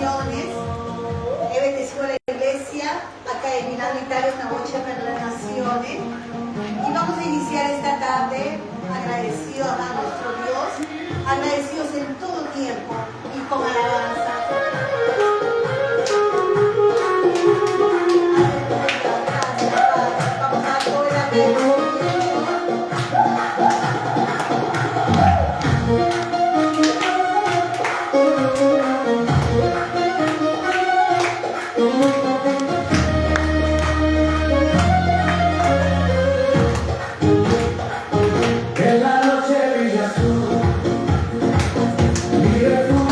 naciones. He bendecido la iglesia acá en Milano, Italia, una noche para las naciones. Y vamos a iniciar esta tarde agradecidos a nuestro Dios, agradecidos en todo tiempo y con alabanza. Vamos a dar todo el agradecimiento. Que la noche brilla azul, mi refugio.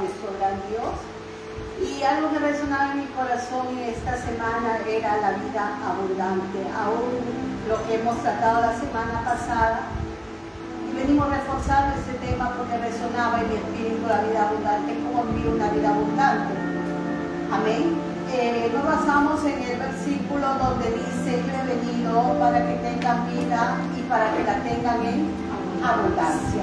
nuestro gran Dios. Y algo que resonaba en mi corazón esta semana era la vida abundante, aún lo que hemos tratado la semana pasada. Y venimos reforzando este tema porque resonaba en mi espíritu la vida abundante, cómo vivir una vida abundante. Amén. Nos basamos en el versículo donde dice: yo he venido para que tengan vida y para que la tengan en abundancia.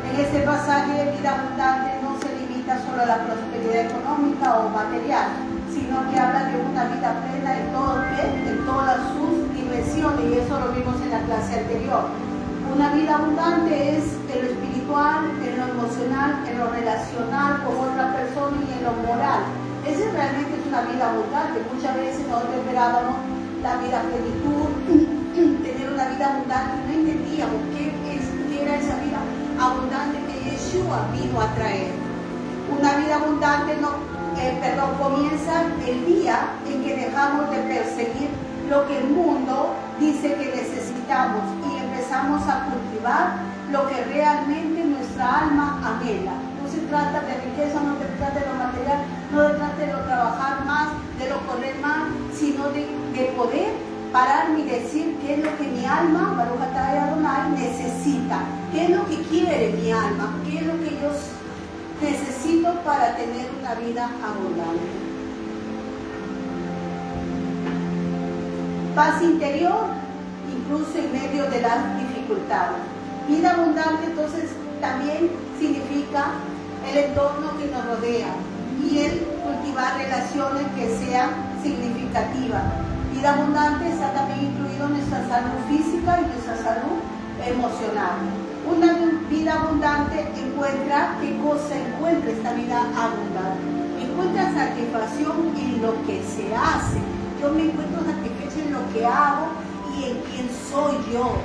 En este pasaje de vida abundante no se limita solo a la prosperidad económica o material, sino que habla de una vida plena en todas sus dimensiones, y eso lo vimos en la clase anterior. Una vida abundante es en lo espiritual, en lo emocional, en lo relacional con otra persona y en lo moral. Esa realmente es una vida abundante. Muchas veces nosotros esperábamos la vida plenitud, tener una vida abundante, y no entendíamos qué era esa vida abundante que Yeshua vino a traer. Una vida abundante comienza el día en que dejamos de perseguir lo que el mundo dice que necesitamos y empezamos a cultivar lo que realmente nuestra alma anhela. No se trata de riqueza, no se trata de lo material, no se trata de lo trabajar más, de lo correr más, sino de poder pararme y decir qué es lo que mi alma, Baruch Atah Adonai, necesita, qué es lo que quiere mi alma, qué es lo que yo necesito para tener una vida abundante. Paz interior, incluso en medio de las dificultades. Vida abundante entonces también significa el entorno que nos rodea y el cultivar relaciones que sean significativas. Vida abundante está también incluido nuestra salud física y nuestra salud emocional. Una vida abundante encuentra, ¿qué cosa encuentra esta vida abundante? Encuentra satisfacción en lo que se hace. Yo me encuentro satisfecha en lo que hago y en quién soy yo.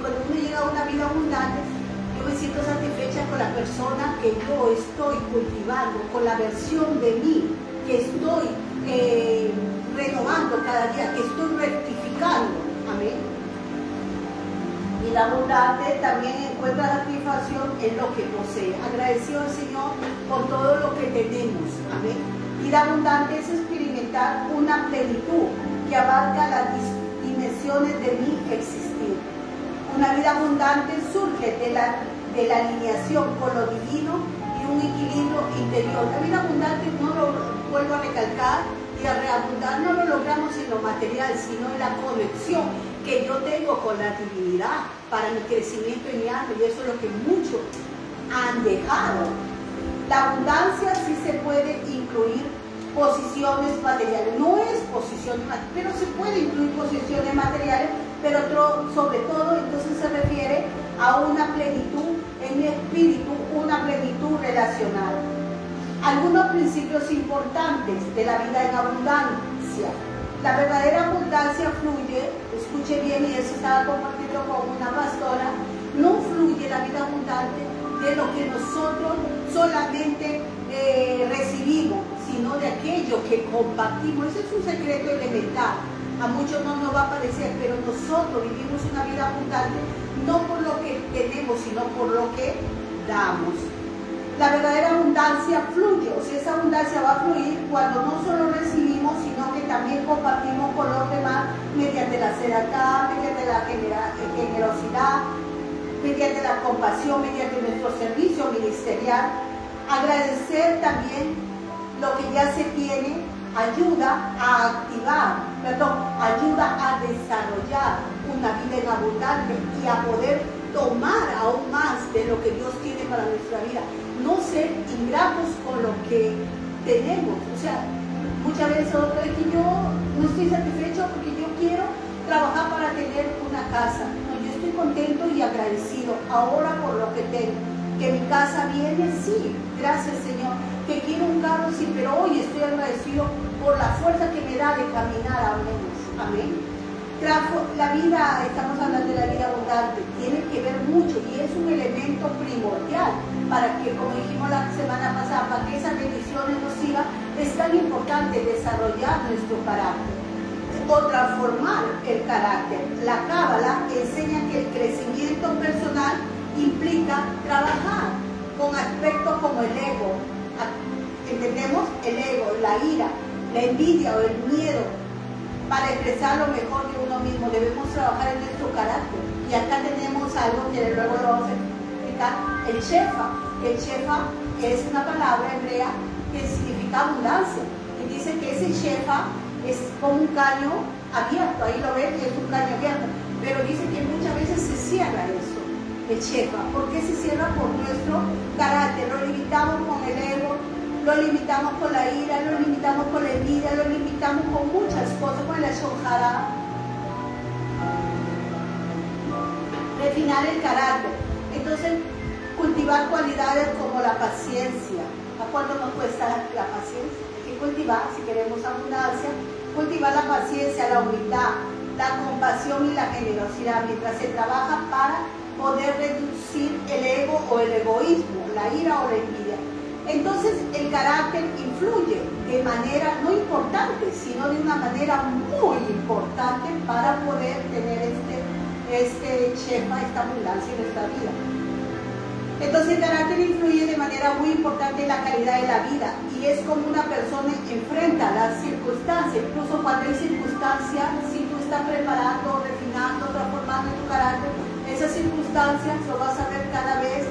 Cuando uno llega a una vida abundante, yo me siento satisfecha con la persona que yo estoy cultivando, con la versión de mí que estoy renovando cada día, que estoy rectificando. Amén. Y la abundante también encuentra satisfacción en lo que posee. Agradecido al Señor por todo lo que tenemos. Amén. Vida abundante es experimentar una plenitud que abarca las dimensiones de mi existir. Una vida abundante surge de la alineación con lo divino y un equilibrio interior. La vida abundante, no lo vuelvo a recalcar, y a reabundar no lo logramos en lo material, sino en la conexión que yo tengo con la divinidad para mi crecimiento en mi alma, y eso es lo que muchos han dejado. La abundancia sí se puede incluir posiciones materiales, no es posiciones materiales, pero se puede incluir posiciones materiales, pero sobre todo entonces se refiere a una plenitud en mi espíritu, una plenitud relacional. Algunos principios importantes de la vida en abundancia. La verdadera abundancia fluye, escuche bien, y eso estaba compartiendo con una pastora, no fluye la vida abundante de lo que nosotros solamente recibimos, sino de aquello que compartimos. Ese es un secreto elemental. A muchos no nos va a parecer, pero nosotros vivimos una vida abundante no por lo que tenemos, sino por lo que damos. La verdadera abundancia fluye, o sea, esa abundancia va a fluir cuando no solo recibimos, sino que también compartimos con los demás mediante la sedacá, mediante la generosidad, mediante la compasión, mediante nuestro servicio ministerial. Agradecer también lo que ya se tiene ayuda a ayuda a desarrollar una vida en abundante y a poder tomar aún más de lo que Dios tiene para nuestra vida. No ser ingratos con lo que tenemos. O sea, muchas veces otro es que yo no estoy satisfecho porque yo quiero trabajar para tener una casa. No, yo estoy contento y agradecido ahora por lo que tengo. Que mi casa viene, sí, gracias Señor. Que quiero un carro, sí, pero hoy estoy agradecido por la fuerza que me da de caminar a menos. Amén. La vida, estamos hablando de la vida abundante, tiene que ver mucho y es un elemento primordial para que, como dijimos la semana pasada, para que esas bendiciones nos sigan, es tan importante desarrollar nuestro carácter o transformar el carácter. La Cábala enseña que el crecimiento personal implica trabajar con aspectos como el ego, Entendemos el ego, la ira, la envidia o el miedo. Para expresar lo mejor de uno mismo debemos trabajar en nuestro carácter. Y acá tenemos algo que luego lo vamos a explicar, el shefa. El shefa es una palabra hebrea que significa abundancia. Y dice que ese shefa es como un caño abierto, ahí lo ven, es un caño abierto. Pero dice que muchas veces se cierra eso, el shefa. ¿Por qué se cierra? Por nuestro carácter. Lo limitamos con el ego, lo limitamos con la ira, lo limitamos con la envidia, lo limitamos con muchas cosas, con la shonjara. Refinar el carácter. Entonces, cultivar cualidades como la paciencia. ¿A cuánto nos cuesta la paciencia? Hay que cultivar, si queremos abundancia, cultivar la paciencia, la humildad, la compasión y la generosidad, mientras se trabaja para poder reducir el ego o el egoísmo, la ira o la envidia. Entonces el carácter influye de manera no importante, sino de una manera muy importante para poder tener este shefa, esta abundancia en nuestra vida. Entonces el carácter influye de manera muy importante en la calidad de la vida y es como una persona enfrenta las circunstancias, incluso cuando hay circunstancias, si tú estás preparando, refinando, transformando tu carácter, esas circunstancias lo vas a ver cada vez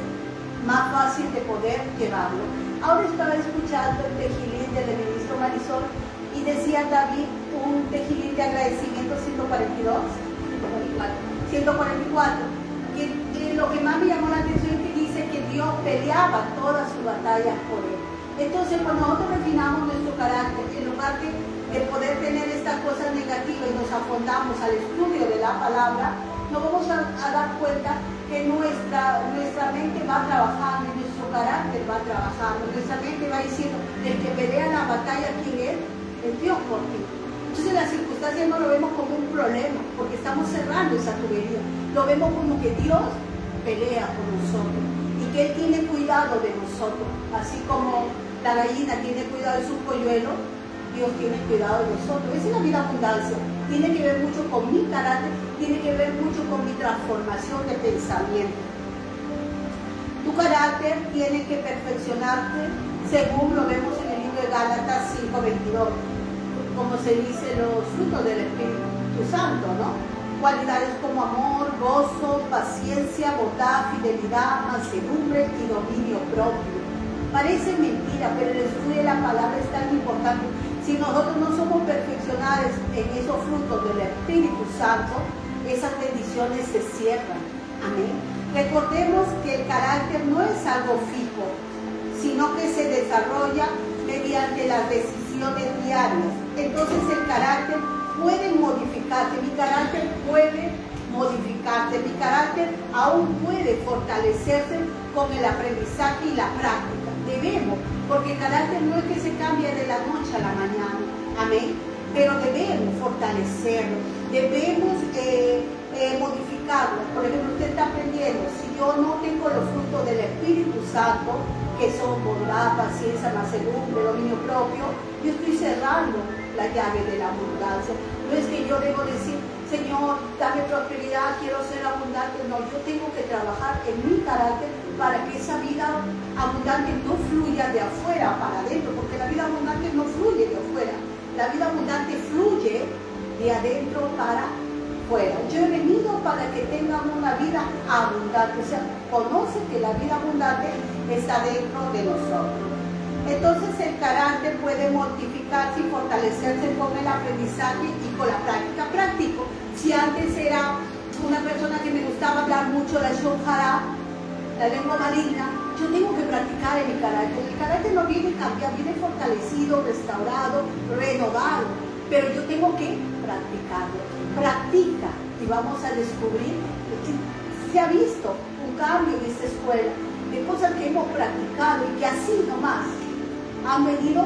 más fácil de poder llevarlo. Ahora estaba escuchando el tejilín del ministro Marisol y decía David un tejilín de agradecimiento 144, que lo que más me llamó la atención es que dice que Dios peleaba todas sus batallas por él. Entonces, cuando nosotros refinamos nuestro carácter, en lugar de poder tener estas cosas negativas y nos afondamos al estudio de la palabra, nos vamos a dar cuenta que nuestra mente va trabajando y nuestro carácter va trabajando. Nuestra mente va diciendo, el que pelea la batalla, ¿quién es? Es Dios por ti. Entonces las circunstancias no lo vemos como un problema, porque estamos cerrando esa tubería. Lo vemos como que Dios pelea por nosotros y que Él tiene cuidado de nosotros. Así como la gallina tiene cuidado de su polluelo, Dios tiene cuidado de nosotros. Esa es la vida abundancia. Tiene que ver mucho con mi carácter, tiene que ver mucho con mi transformación de pensamiento. Tu carácter tiene que perfeccionarte según lo vemos en el libro de Gálatas 5:22. Como se dice, los frutos del Espíritu Santo, ¿no? Cualidades como amor, gozo, paciencia, bondad, fidelidad, mansedumbre y dominio propio. Parece mentira, pero el estudio de la palabra es tan importante. Si nosotros no somos perfeccionados en esos frutos del Espíritu Santo, esas bendiciones se cierran. Amén. Recordemos que el carácter no es algo fijo, sino que se desarrolla mediante las decisiones diarias. Entonces el carácter puede modificarse, mi carácter puede modificarse, mi carácter aún puede fortalecerse con el aprendizaje y la práctica. Debemos, porque el carácter no es que se cambie de la noche a la mañana, amén, pero debemos fortalecerlo, debemos modificarlo. Por ejemplo, usted está aprendiendo, si yo no tengo los frutos del Espíritu Santo, que son bondad, paciencia, mansedumbre, dominio propio, yo estoy cerrando la llave de la abundancia. No es que yo debo decir, Señor, dame prosperidad, quiero ser abundante. No, yo tengo que trabajar en mi carácter para que esa vida abundante no fluya de afuera para adentro, porque la vida abundante no fluye de afuera, la vida abundante fluye de adentro para afuera. Yo he venido para que tengan una vida abundante, o sea, conoce que la vida abundante está dentro de nosotros. Entonces el carácter puede mortificarse y fortalecerse con el aprendizaje y con la práctica. Práctico. Si antes era una persona que me gustaba hablar mucho la shonjara, la lengua maligna, yo tengo que practicar en mi carácter. El carácter no viene cambiado, viene fortalecido, restaurado, renovado, pero yo tengo que practicarlo. Practica y vamos a descubrir que se ha visto un cambio en esta escuela de cosas que hemos practicado y que así nomás han venido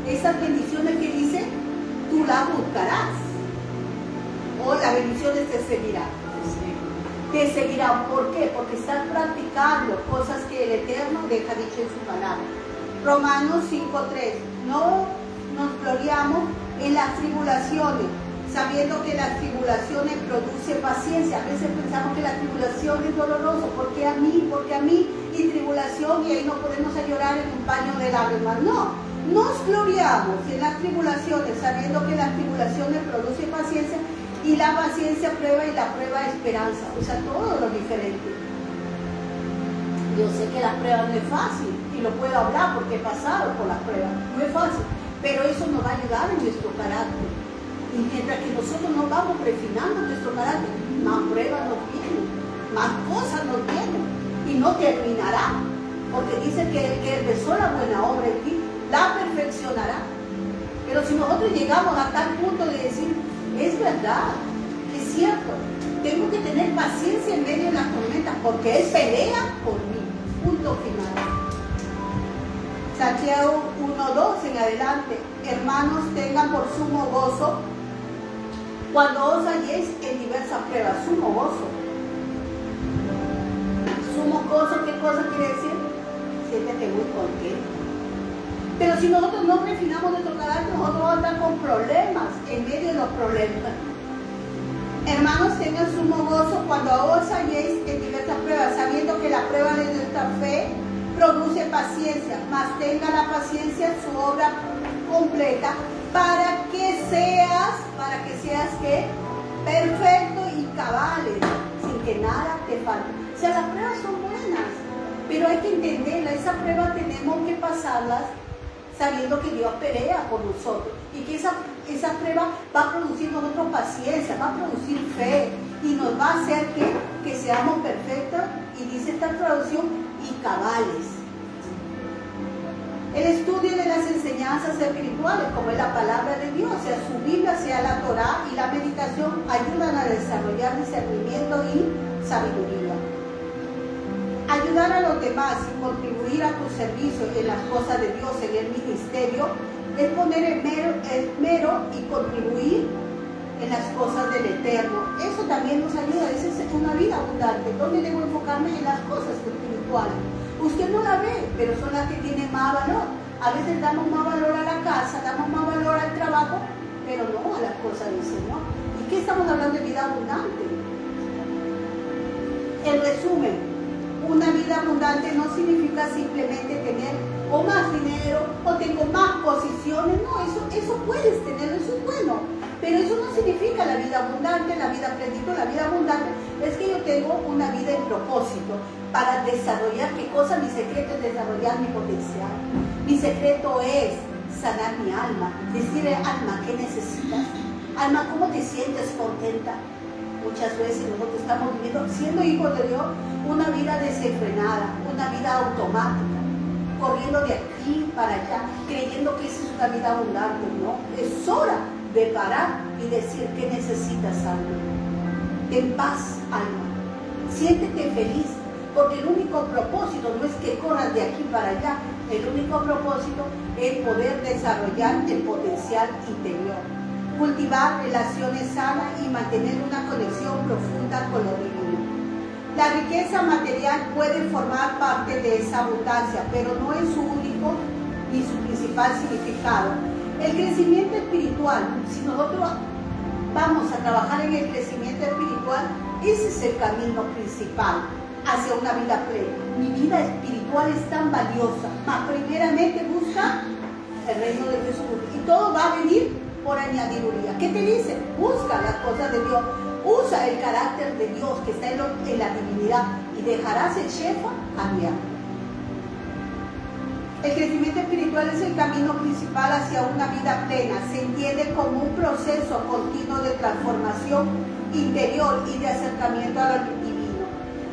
esas bendiciones que dice, tú las buscarás. O las bendiciones te seguirán. Te seguirán. ¿Por qué? Porque estás practicando cosas que el Eterno deja dicho en su palabra. Romanos 5:3. No nos gloriamos en las tribulaciones, sabiendo que las tribulaciones producen paciencia. A veces pensamos que la tribulación es dolorosa. ¿Por qué a mí? ¿Por qué a mí? y tribulación, y ahí no podemos llorar en un paño de lágrimas. No, nos gloriamos en las tribulaciones, sabiendo que las tribulaciones producen paciencia, y la paciencia prueba, y la prueba esperanza. O sea, todo lo diferente. Yo sé que la prueba no es fácil, y lo puedo hablar porque he pasado por las pruebas. No es fácil, pero eso nos va a ayudar en nuestro carácter. Y mientras que nosotros nos vamos refinando nuestro carácter, más pruebas nos vienen, más cosas nos vienen, y no terminará, porque dice que el que empezó la buena obra en ti, la perfeccionará. Pero si nosotros llegamos a tal punto de decir, es verdad, es cierto, tengo que tener paciencia en medio de las tormentas, porque Él pelea por mí, punto final. Santiago 1:2 en adelante: hermanos, tengan por sumo gozo cuando os halléis en diversas pruebas. Sumo gozo. Sumo gozo, ¿qué cosa quiere decir? Siéntete muy contento. Pero si nosotros no refinamos nuestro carácter, nosotros vamos a estar con problemas, en medio de los problemas. Hermanos, tengan sumo gozo cuando os halléis en diversas pruebas, sabiendo que la prueba de nuestra fe produce paciencia, mas tenga la paciencia su obra completa, para que seas ¿qué? Perfecto y cabales, sin que nada te falte. O sea, las pruebas son buenas, pero hay que entenderlas. Esa prueba tenemos que pasarlas sabiendo que Dios pelea por nosotros, y que esa prueba va a producir en nosotros paciencia, va a producir fe, y nos va a hacer que seamos perfectos, y dice esta traducción, y cabales. El estudio de las enseñanzas espirituales, como es la palabra de Dios, sea su Biblia, sea la Torá, y la meditación, ayudan a desarrollar discernimiento y sabiduría. Ayudar a los demás y contribuir a tu servicio en las cosas de Dios, en el ministerio, es poner esmero y contribuir en las cosas del Eterno. Eso también nos ayuda. Esa es una vida abundante. ¿Dónde debo enfocarme? En las cosas espirituales. Usted no la ve, pero son las que tienen más valor. A veces damos más valor a la casa, damos más valor al trabajo, pero no a las cosas del Señor. ¿Y qué estamos hablando de vida abundante? En resumen, una vida abundante no significa simplemente tener o más dinero o tengo más posiciones. No, eso puedes tener, eso es bueno. Pero eso no significa la vida abundante, la vida plenitud. La vida abundante es que yo tengo una vida en propósito para desarrollar qué cosa. Mi secreto es desarrollar mi potencial. Mi secreto es sanar mi alma. Decirle, alma, ¿qué necesitas? Alma, ¿cómo te sientes contenta? Muchas veces nosotros estamos viviendo, siendo hijos de Dios, una vida desenfrenada, una vida automática, corriendo de aquí para allá, creyendo que esa es una vida abundante. No, es hora de parar y decir, ¿qué necesitas, alma? En paz, alma. Siéntete feliz, porque el único propósito no es que corras de aquí para allá. El único propósito es poder desarrollar el potencial interior, cultivar relaciones sanas y mantener una conexión profunda con lo divino. La riqueza material puede formar parte de esa abundancia, pero no es su único ni su principal significado. El crecimiento espiritual, si nosotros vamos a trabajar en el crecimiento espiritual, ese es el camino principal hacia una vida plena. Mi vida espiritual es tan valiosa, mas primeramente busca el reino de Jesús, y todo va a venir por añadiduría. ¿Qué te dice? Busca las cosas de Dios, usa el carácter de Dios que está en la divinidad, y dejarás el shefa cambiar. El crecimiento espiritual es el camino principal hacia una vida plena. Se entiende como un proceso continuo de transformación interior y de acercamiento a lo divino.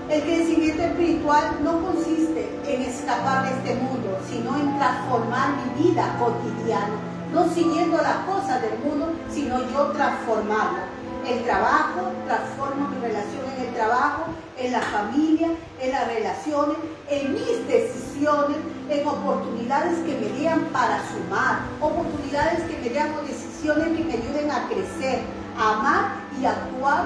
El crecimiento espiritual no consiste en escapar de este mundo, sino en transformar mi vida cotidiana, no siguiendo las cosas del mundo, sino yo transformarla. El trabajo, transformo mi relación en el trabajo, en la familia, en las relaciones, en mis decisiones, en oportunidades que me dieran para sumar, oportunidades que me dieran o decisiones que me ayuden a crecer, a amar y actuar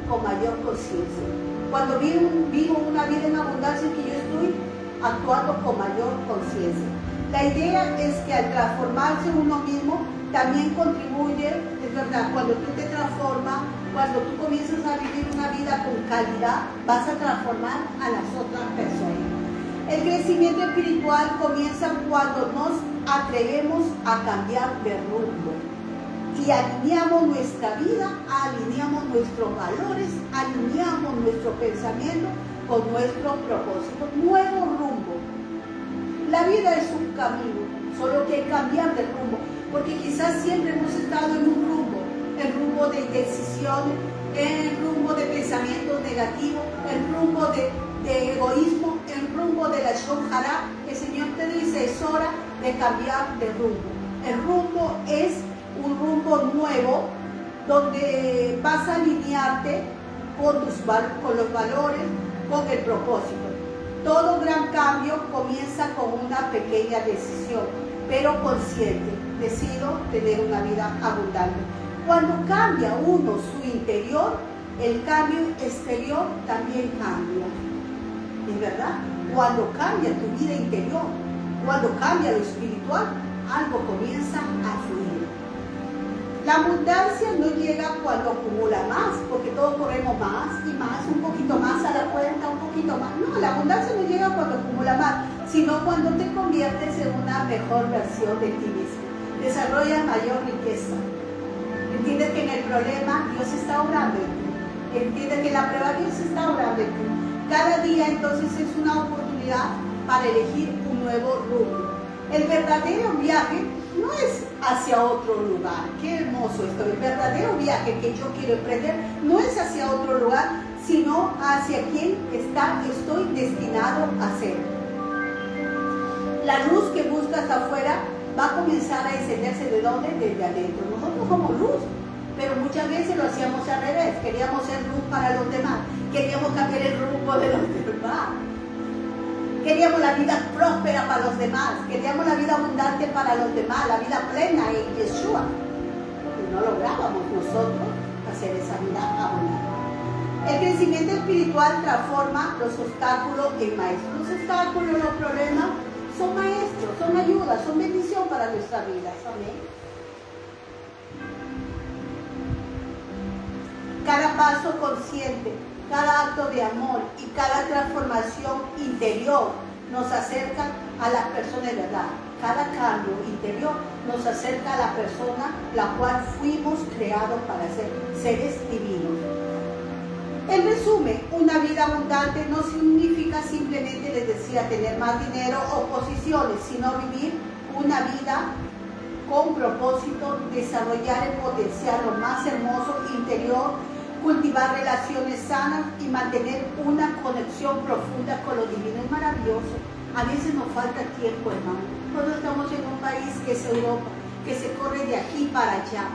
con mayor conciencia. Cuando vivo una vida en abundancia, es que yo estoy actuando con mayor conciencia. La idea es que al transformarse uno mismo, también contribuye, es verdad, cuando tú te transformas, cuando tú comienzas a vivir una vida con calidad, vas a transformar a las otras personas. El crecimiento espiritual comienza cuando nos atrevemos a cambiar de rumbo y alineamos nuestra vida, alineamos nuestros valores, alineamos nuestro pensamiento con nuestro propósito. Nuevo rumbo. La vida es un camino, solo que hay que cambiar de rumbo, porque quizás siempre hemos estado en un rumbo, el rumbo de indecisión, el rumbo de pensamientos negativos, el rumbo de egoísmo, el rumbo de la shonjara. El Señor te dice, es hora de cambiar de rumbo. El rumbo es un rumbo nuevo donde vas a alinearte con los valores, con el propósito. Todo gran cambio comienza con una pequeña decisión, pero consciente. Decido tener una vida abundante. Cuando cambia uno su interior, el cambio exterior también cambia. ¿Es verdad? Cuando cambia tu vida interior, cuando cambia lo espiritual, algo comienza a fluir. La abundancia no llega cuando acumula más, porque todos corremos más y más, un poquito más a la cuenta, un poquito más. No, la abundancia no llega cuando acumula más, sino cuando te conviertes en una mejor versión de ti mismo. Desarrolla mayor riqueza. Entiendes que en el problema Dios está obrando en ti. Entiendes que en la prueba Dios está obrando en ti. Cada día entonces es una oportunidad para elegir un nuevo rumbo. El verdadero viaje no es hacia otro lugar. Qué hermoso esto. El verdadero viaje que yo quiero emprender no es hacia otro lugar, sino hacia quien estoy destinado a ser. La luz que buscas afuera va a comenzar a encenderse. ¿De dónde? Desde adentro. Nosotros somos luz, pero muchas veces lo hacíamos al revés. Queríamos ser luz para los demás. Queríamos cambiar el rumbo de los demás. Queríamos la vida próspera para los demás. Queríamos la vida abundante para los demás. La vida plena en Yeshua. Y no lográbamos nosotros hacer esa vida abundante. El crecimiento espiritual transforma los obstáculos en maestros. Los obstáculos, los problemas son maestros, son ayudas, son bendición para nuestra vida. Amén. Cada paso consciente, cada acto de amor y cada transformación interior nos acerca a la persona de verdad. Cada cambio interior nos acerca a la persona la cual fuimos creados para ser seres divinos. En resumen, una vida abundante no significa simplemente, les decía, tener más dinero o posiciones, sino vivir una vida con propósito, desarrollar el potencial, lo más hermoso interior, cultivar relaciones sanas y mantener una conexión profunda con lo divino. Es maravilloso. A veces nos falta tiempo, hermano. Nosotros estamos en un país que es Europa, que se corre de aquí para allá.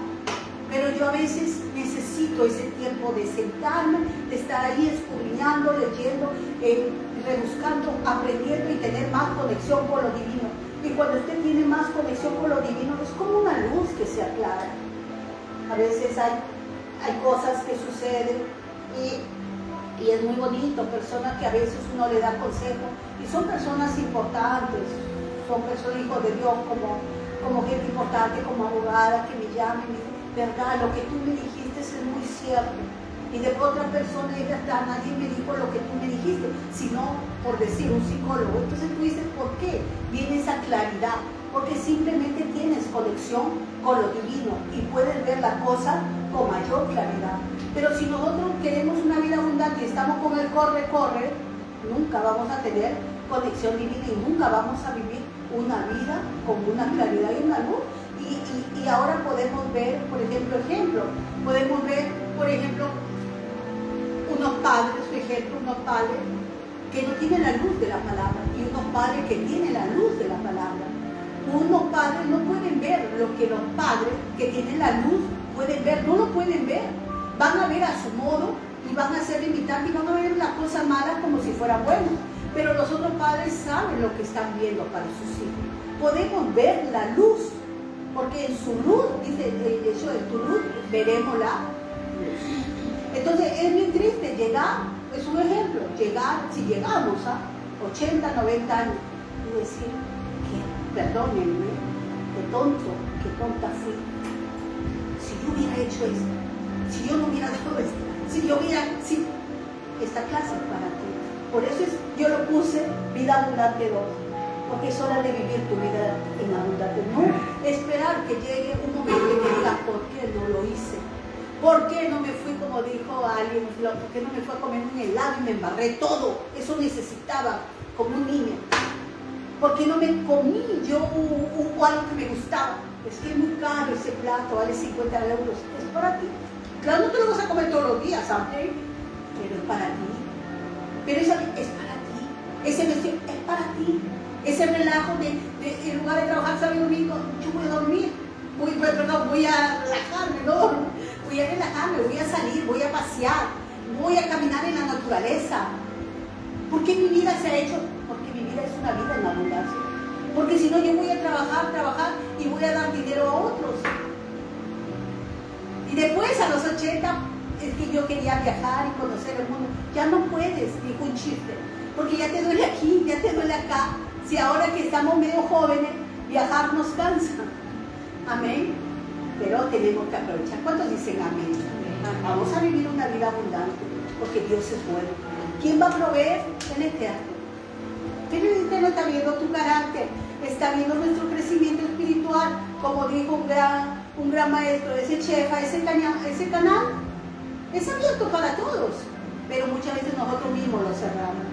Pero yo a veces necesito ese tiempo de sentarme, de estar ahí escudriñando, leyendo, rebuscando, aprendiendo y tener más conexión con lo divino. Y cuando usted tiene más conexión con lo divino, es como una luz que se aclara. A veces hay cosas que suceden y es muy bonito, personas que a veces uno le da consejo y son personas importantes, son personas hijos de Dios, como gente importante, como abogada, que me llaman y me dicen, verdad, lo que tú me dijiste es muy cierto. Y de otra persona, es verdad, nadie me dijo lo que tú me dijiste, sino por decir un psicólogo. Entonces tú dices, ¿por qué? Viene esa claridad, porque simplemente tienes conexión con lo divino y puedes ver la cosa con mayor claridad. Pero si nosotros queremos una vida abundante y estamos con el corre, nunca vamos a tener conexión divina y nunca vamos a vivir una vida con una claridad y una luz. Y ahora podemos ver, por ejemplo, unos padres que no tienen la luz de la palabra y unos padres que tienen la luz de la palabra. Unos padres no pueden ver lo que los padres que tienen la luz pueden ver, no lo pueden ver. Van a ver a su modo y van a ser limitantes y van a ver las cosas malas como si fueran buenas. Pero los otros padres saben lo que están viendo para sus hijos. Podemos ver la luz, porque en su luz, dice eso, en tu luz veremos la luz. Entonces es muy triste llegar, es un ejemplo, si llegamos a 80, 90 años y decir, perdónenme, qué tonta fui. Si yo hubiera hecho esto, si yo no hubiera dado esto, si esta clase es para ti. Por eso yo lo puse vida abundante 2, porque es hora de vivir tu vida en abundante. No esperar que llegue un momento y que diga, ¿por qué no lo hice? ¿Por qué no me fui, como dijo alguien, por qué no me fui a comer un helado y me embarré todo? Eso necesitaba, como un niño. ¿Por qué no me comí yo algo que me gustaba? Es que es muy caro ese plato, vale 50 euros. Es para ti. Claro, no te lo vas a comer todos los días, ¿sabes? Pero es para ti. Pero eso es para ti. Ese vestido es para ti. Ese relajo en lugar de trabajar sábado y domingo, yo voy a dormir. Voy a relajarme, ¿no? Voy a relajarme, voy a salir, voy a pasear, voy a caminar en la naturaleza. ¿Por qué mi vida se ha hecho? Porque mi vida es una vida en abundancia. Porque si no, yo voy a trabajar y voy a dar dinero a otros. Y después, a los 80, es que yo quería viajar y conocer el mundo. Ya no puedes, dijo un chiste, porque ya te duele aquí, ya te duele acá. Si ahora que estamos medio jóvenes, viajar nos cansa. Amén. Pero tenemos que aprovechar. ¿Cuántos dicen amén? Vamos a vivir una vida abundante, porque Dios es bueno. ¿Quién va a proveer? El Eterno. Pero el Eterno está viendo tu carácter, está viendo nuestro crecimiento espiritual, como dijo un gran maestro, ese chefa, ese canal es abierto para todos, pero muchas veces nosotros mismos lo cerramos.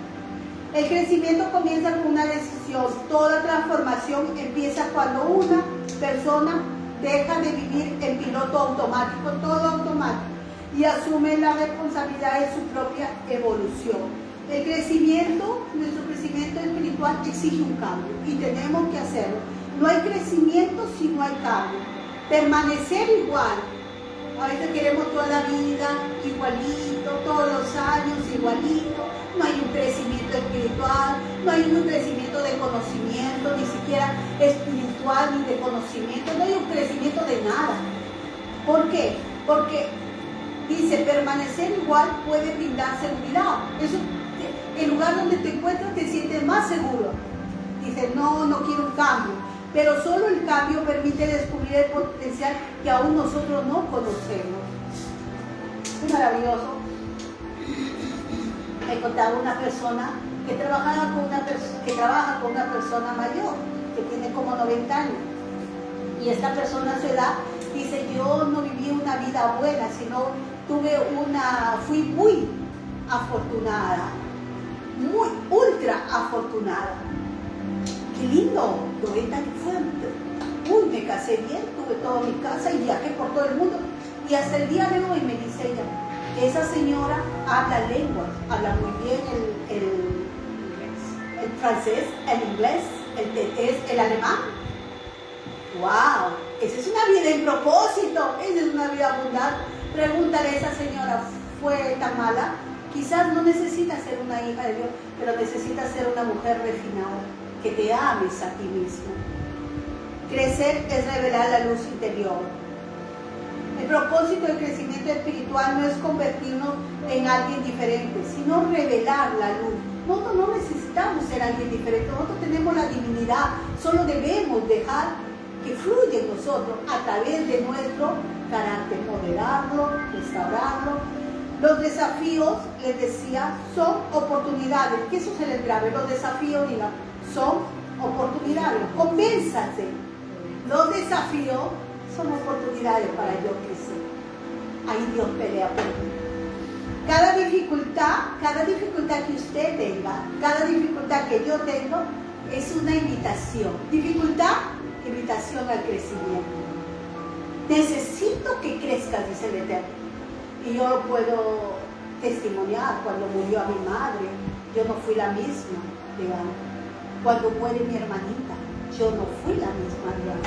El crecimiento comienza con una decisión. Toda transformación empieza cuando una persona deja de vivir en piloto automático, todo automático, y asume la responsabilidad de su propia evolución. El crecimiento, nuestro crecimiento espiritual exige un cambio y tenemos que hacerlo. No hay crecimiento si no hay cambio. Permanecer igual. A veces queremos toda la vida igualito, todos los años igualito. No hay un crecimiento espiritual, no hay un crecimiento de conocimiento, ni siquiera espiritual ni de conocimiento. No hay un crecimiento de nada. ¿Por qué? Porque dice, permanecer igual puede brindar seguridad. Eso, el lugar donde te encuentras te sientes más seguro. Dice, no quiero un cambio. Pero solo el cambio permite descubrir el potencial que aún nosotros no conocemos. Es maravilloso. Me contaba una persona que trabaja con una persona mayor, que tiene como 90 años. Y esta persona a su edad dice, yo no viví una vida buena, sino fui muy afortunada, muy ultra afortunada. Qué lindo, 90 años fue. Uy, me casé bien, tuve toda mi casa y viajé por todo el mundo. Y hasta el día de hoy me dice ella, que esa señora habla lenguas, habla muy bien el francés, el inglés, el alemán. ¡Wow! Esa es una vida en propósito, esa es una vida abundante. Pregúntale a esa señora, ¿fue tan mala? Quizás no necesita ser una hija de Dios, pero necesita ser una mujer refinada, que te ames a ti mismo. Crecer es revelar la luz interior. El propósito del crecimiento espiritual no es convertirnos en alguien diferente, sino revelar la luz. Nosotros no necesitamos ser alguien diferente, nosotros tenemos la divinidad, solo debemos dejar que fluya en nosotros a través de nuestro carácter, moderarlo, restaurarlo. Los desafíos, les decía, son oportunidades. Que eso se les grabe, los desafíos, diga, son oportunidades. Convénzase, los desafíos son oportunidades para yo crecer. Ahí Dios pelea por mí. Cada dificultad que usted tenga, cada dificultad que yo tengo, es una invitación. Dificultad, invitación al crecimiento. Necesito que crezcas, dice el Eterno. Y yo lo puedo testimoniar. Cuando murió a mi madre, yo no fui la misma, digamos. Cuando muere mi hermanita, yo no fui la misma, digamos.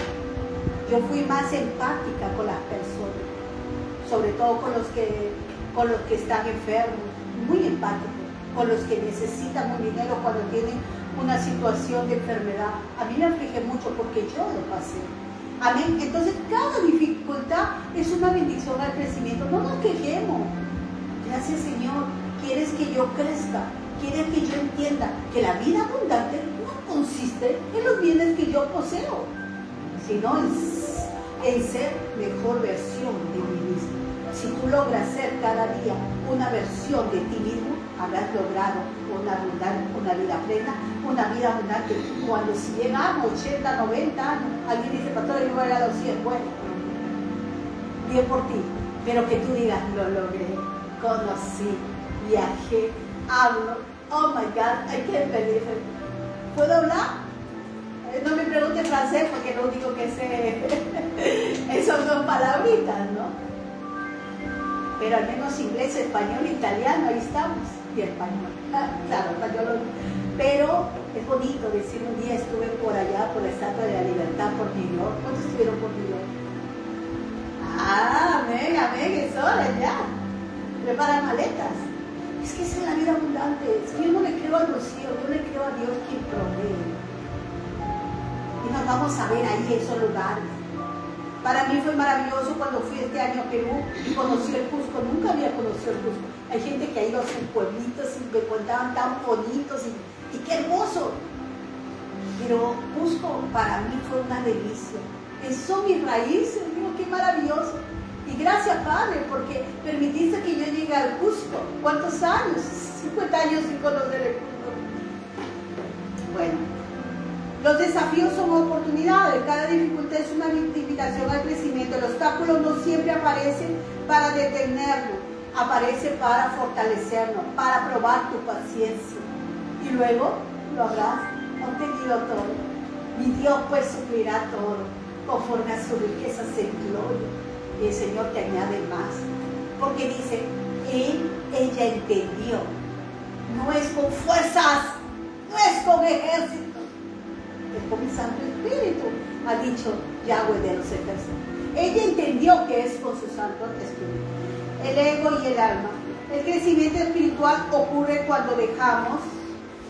Yo fui más empática con las personas, sobre todo con los que están enfermos, muy empático, con los que necesitan un dinero cuando tienen una situación de enfermedad. A mí me aflige mucho porque yo lo pasé. Amén. Entonces, cada dificultad es una bendición al crecimiento. No nos quejemos. Gracias, Señor. Quieres que yo crezca. Quieres que yo entienda que la vida abundante no consiste en los bienes que yo poseo, sino en ser mejor versión de mí mismo. Si tú logras ser cada día una versión de ti mismo, habrás logrado una vida plena, una vida abundante. Cuando si llegamos 80, 90 años, alguien dice, pastor, yo voy a llegar a los 100, bueno, bien por ti, pero que tú digas, lo logré, conocí, viajé, hablo, oh my God, I can't believe it. ¿Puedo hablar? No me pregunte francés porque lo único que sé son dos palabritas, ¿no? Pero al menos inglés, español, italiano, ahí estamos, y español. Claro, español. Pero es bonito decir, un día estuve por allá, por la Estatua de la Libertad, por New York. ¿Cuántos estuvieron por New York? Amén, es hora ya. Preparan maletas. Es que esa es la vida abundante. Es que yo no le creo al rocío, yo le creo a Dios quien provee. Y nos vamos a ver ahí esos lugares. Para mí fue maravilloso cuando fui este año a Perú y conocí el Cusco. Nunca había conocido el Cusco. Hay gente que ha ido a sus pueblitos y me contaban tan bonitos y qué hermoso. Pero Cusco para mí fue una delicia. Esas son mis raíces, digo, qué maravilloso. Y gracias, Padre, porque permitiste que yo llegue al Cusco. ¿Cuántos años? 50 años sin conocer el Cusco. Bueno. Los desafíos son oportunidades, cada dificultad es una invitación al crecimiento. El obstáculo no siempre aparece para detenernos, aparece para fortalecernos, para probar tu paciencia. Y luego lo habrás obtenido todo. Mi Dios pues suplirá todo, conforme a su riqueza en gloria. Y el Señor te añade más. Porque dice, ella entendió. No es con fuerzas, no es con ejército. Con mi Santo Espíritu, ha dicho Yahweh de los ejércitos. Ella entendió que es con su Santo Espíritu. El ego y el alma. El crecimiento espiritual ocurre cuando dejamos,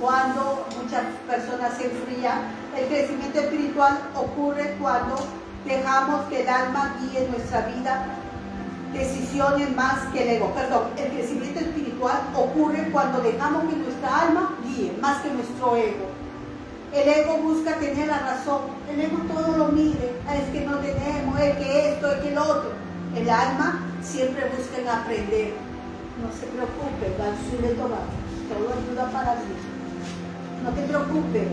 cuando muchas personas se enfrían. El crecimiento espiritual ocurre cuando dejamos que el alma guíe nuestra vida, decisiones más que el ego. Perdón, el crecimiento espiritual ocurre cuando dejamos que nuestra alma guíe más que nuestro ego. El ego busca tener la razón. El ego todo lo mide. Es que no tenemos, es que esto, es que el otro. El alma siempre busca en aprender. No se preocupe, todo ayuda para mí. No te preocupes.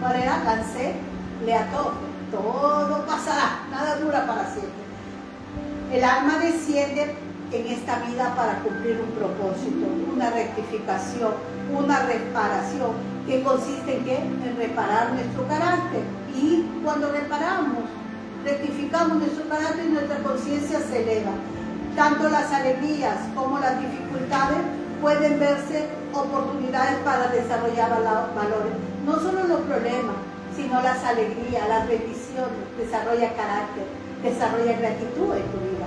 ¿Cuál era? Cansé, lea todo pasará, nada dura para siempre. El alma desciende en esta vida para cumplir un propósito, una rectificación, una reparación, que consiste en ¿qué? En reparar nuestro carácter. Y cuando reparamos, rectificamos nuestro carácter y nuestra conciencia se eleva. Tanto las alegrías como las dificultades pueden verse oportunidades para desarrollar valores. No solo los problemas, sino las alegrías, las bendiciones. Desarrolla carácter, desarrolla gratitud en tu vida.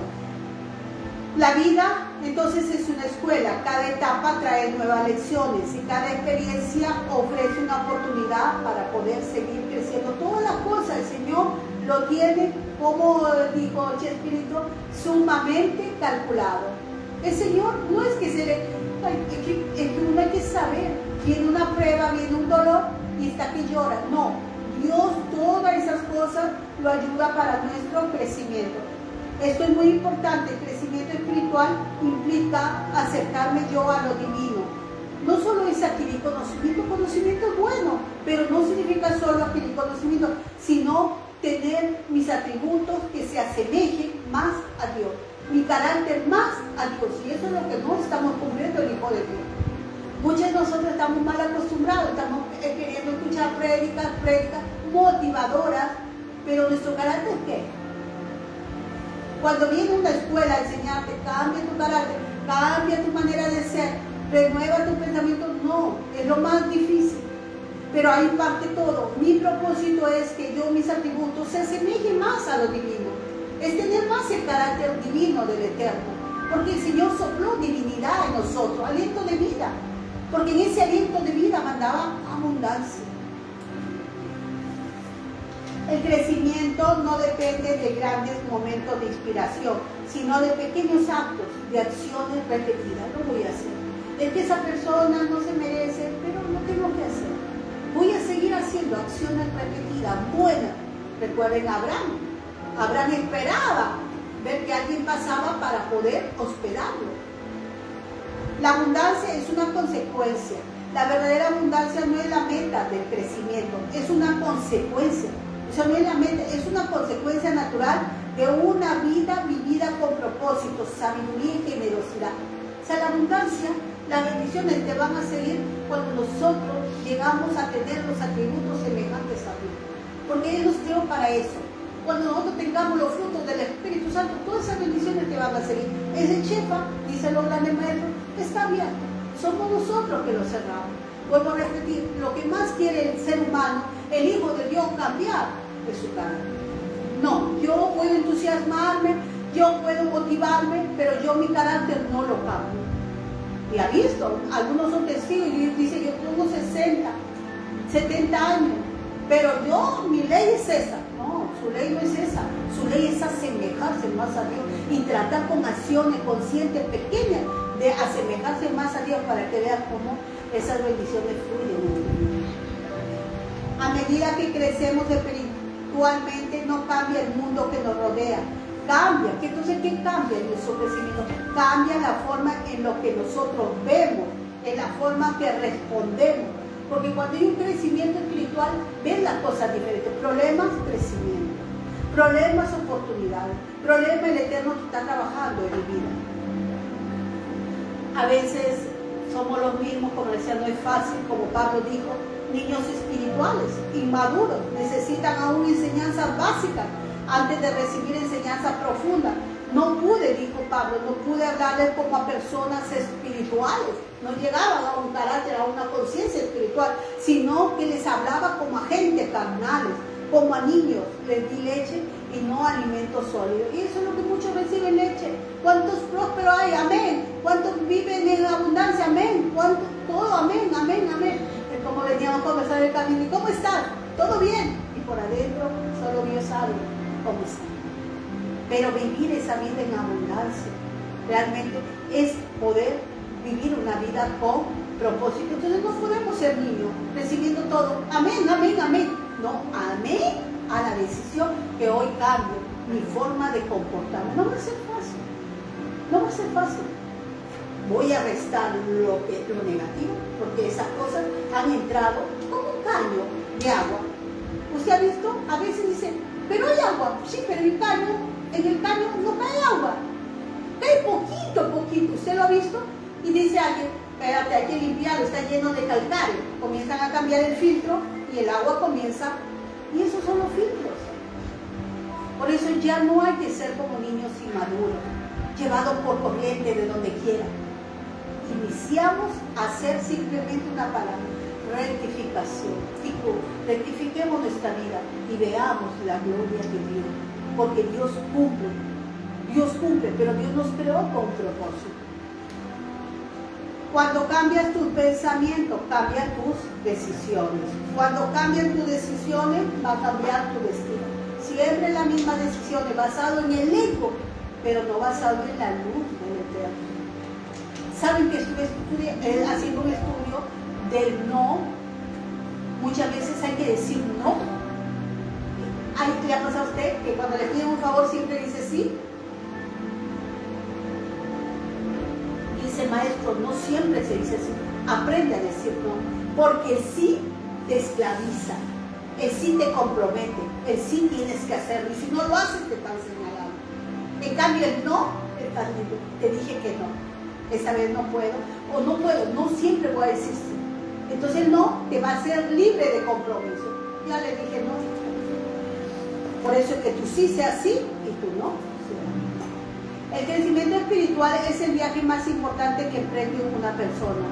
La vida entonces es una escuela, cada etapa trae nuevas lecciones y cada experiencia ofrece una oportunidad para poder seguir creciendo. Todas las cosas el Señor lo tiene, como dijo Chespirito, sumamente calculado. El Señor no es que se le... Es que uno hay que saber, viene una prueba, viene un dolor y está que llora. No, Dios todas esas cosas lo ayuda para nuestro crecimiento. Esto es muy importante. El crecimiento espiritual implica acercarme yo a lo divino. No solo es adquirir conocimiento es bueno, pero no significa solo adquirir conocimiento, sino tener mis atributos que se asemejen más a Dios, mi carácter más a Dios. Y eso es lo que no estamos cumpliendo el Hijo de Dios. Muchos de nosotros estamos mal acostumbrados, estamos queriendo escuchar prédicas motivadoras, pero nuestro carácter ¿qué? Cuando viene una escuela a enseñarte, cambia tu carácter, cambia tu manera de ser, renueva tu pensamiento, no, es lo más difícil. Pero ahí parte todo. Mi propósito es que yo, mis atributos, se asemejen más a lo divino. Es tener más el carácter divino del Eterno. Porque el Señor sopló divinidad en nosotros, aliento de vida. Porque en ese aliento de vida mandaba abundancia. El crecimiento no depende de grandes momentos de inspiración, sino de pequeños actos, de acciones repetidas. Lo voy a hacer. Es que esa persona no se merece, pero lo tengo que hacer. Voy a seguir haciendo acciones repetidas, buenas. Recuerden a Abraham. Abraham esperaba ver que alguien pasaba para poder hospedarlo. La abundancia es una consecuencia. La verdadera abundancia no es la meta del crecimiento, es una consecuencia. Eso no es la meta, es una consecuencia natural de una vida vivida con propósito, sabiduría y generosidad. O sea, la abundancia, las bendiciones te van a seguir cuando nosotros llegamos a tener los atributos semejantes a Dios. Porque Él nos creó para eso. Cuando nosotros tengamos los frutos del Espíritu Santo, todas esas bendiciones te van a seguir. Ese chefa, dice los grandes maestros, está bien. Somos nosotros que lo cerramos. Vuelvo a repetir, lo que más quiere el ser humano, el Hijo de Dios, cambiar de su carácter. No, yo puedo entusiasmarme, yo puedo motivarme, pero yo mi carácter no lo cambio. Y ha visto, algunos son testigos y dicen, yo tengo 60, 70 años, pero yo, mi ley es esa. No, su ley no es esa. Su ley es asemejarse más a Dios y tratar con acciones conscientes pequeñas de asemejarse más a Dios para que vean cómo esas bendiciones fluyen. A medida que crecemos espiritualmente, no cambia el mundo que nos rodea. Cambia. Entonces, ¿qué cambia en nuestro crecimiento? Cambia la forma en lo que nosotros vemos, en la forma que respondemos. Porque cuando hay un crecimiento espiritual, ven las cosas diferentes. Problemas, crecimiento. Problemas, oportunidades. Problemas, el Eterno que está trabajando en mi vida. A veces somos los mismos, como decía, no es fácil, como Pablo dijo, niños espirituales, inmaduros, necesitan aún enseñanzas básicas antes de recibir enseñanza profunda. No pude, dijo Pablo, no pude hablarles como a personas espirituales, no llegaban a un carácter, a una conciencia espiritual, sino que les hablaba como a gente carnales, como a niños, les di leche y no alimento sólido. Y eso es lo que muchos reciben, leche. ¿Cuántos prósperos hay? Amén. ¿Cuántos viven en abundancia? Amén. ¿Cuántos? Todo, amén, amén, amén. Es como veníamos a conversar en el camino. ¿Y cómo estás? ¿Todo bien? Y por adentro solo Dios sabe cómo están. Pero vivir esa vida en abundancia realmente es poder vivir una vida con propósito. Entonces no podemos ser niños recibiendo todo. Amén, amén, amén. No, amén a la decisión que hoy cambio mi forma de comportarme. No va a ser fácil. No va a ser fácil. Voy a restar lo negativo, porque esas cosas han entrado como un caño de agua. ¿Usted ha visto? A veces dice, pero hay agua. Sí, pero en el caño no cae agua. Cae poquito a poquito. ¿Usted lo ha visto? Y dice alguien, espérate, hay que limpiarlo, está lleno de calcáreo. Comienzan a cambiar el filtro y el agua comienza. Y esos son los filtros. Por eso ya no hay que ser como niños inmaduros, llevados por corriente de donde quiera. Iniciamos a hacer simplemente una palabra, rectificación. Rectifiquemos nuestra vida y veamos la gloria de Dios, porque Dios cumple, pero Dios nos creó con un propósito. Cuando cambias tus pensamientos, cambian tus decisiones. Cuando cambian tus decisiones, va a cambiar tu destino. Siempre las mismas decisiones, basado en el ego, pero no basado en la luz del Eterno. ¿Saben que estuve haciendo un estudio del no? Muchas veces hay que decir no. ¿Le ha pasado a usted que cuando le piden un favor siempre dice sí? Dice maestro, no siempre se dice sí. Aprende a decir no, porque el sí te esclaviza, el sí te compromete, el sí tienes que hacerlo, y si no lo haces te están señalando. En cambio el no, te dije que no, esa vez no puedo, o no puedo, no siempre voy a decir sí. Entonces el no te va a hacer libre de compromiso. Ya le dije no. Por eso es que tú sí sea sí y tú no. El crecimiento espiritual es el viaje más importante que emprende una persona.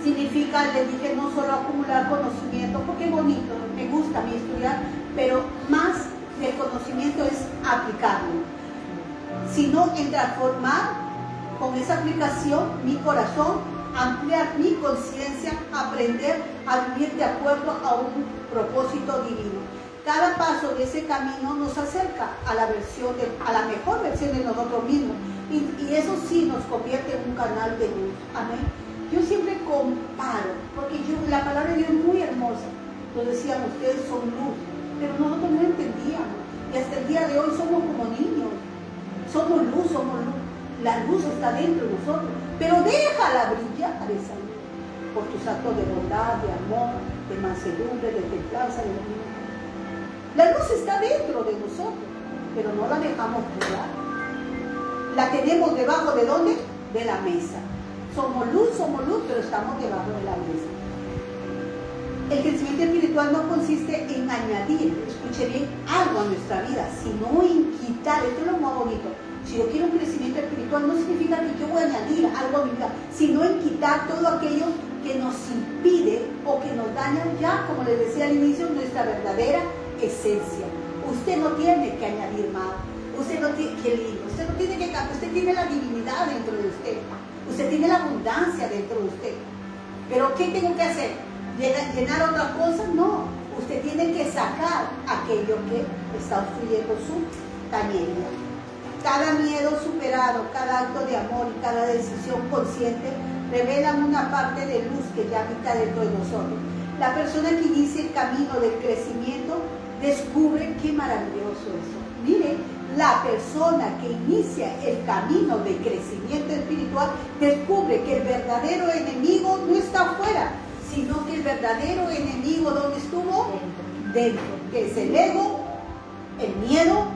Significa, le dije, no solo acumular conocimiento, porque es bonito, me gusta a mí estudiar, pero más que el conocimiento es aplicarlo, sino en transformar con esa aplicación mi corazón, ampliar mi conciencia, aprender a vivir de acuerdo a un propósito divino. Cada paso de ese camino nos acerca a la mejor versión de nosotros mismos. Y eso sí nos convierte en un canal de luz. Amén. Yo siempre comparo, porque la palabra de Dios es muy hermosa. Nos decían, ustedes son luz, pero nosotros no entendíamos. Y hasta el día de hoy somos como niños. Somos luz, somos luz. La luz está dentro de nosotros, pero déjala brillar esa luz por tus actos de bondad, de amor, de mansedumbre, de templanza, de dominio. La luz está dentro de nosotros, pero no la dejamos brillar. La tenemos debajo de ¿dónde? De la mesa. Somos luz, pero estamos debajo de la mesa. El crecimiento espiritual no consiste en añadir, escuche bien, algo a nuestra vida, sino en quitar. Esto es lo más bonito. Si yo quiero un crecimiento espiritual, no significa que yo voy a añadir algo a mi vida, sino en quitar todo aquello que nos impide o que nos daña ya, como les decía al inicio, nuestra verdadera esencia. Usted no tiene que añadir más. Usted no tiene, qué lindo, usted no tiene que cambiar. Usted tiene la divinidad dentro de usted. Usted tiene la abundancia dentro de usted. Pero ¿qué tengo que hacer? ¿Llenar otras cosas? No. Usted tiene que sacar aquello que está obstruyendo su cañería. Cada miedo superado, cada acto de amor y cada decisión consciente revelan una parte de luz que ya habita dentro de nosotros. La persona que inicia el camino del crecimiento descubre qué maravilloso eso. Mire, la persona que inicia el camino de crecimiento espiritual descubre que el verdadero enemigo no está afuera, sino que el verdadero enemigo, ¿dónde estuvo? Dentro. Que es el ego, el miedo,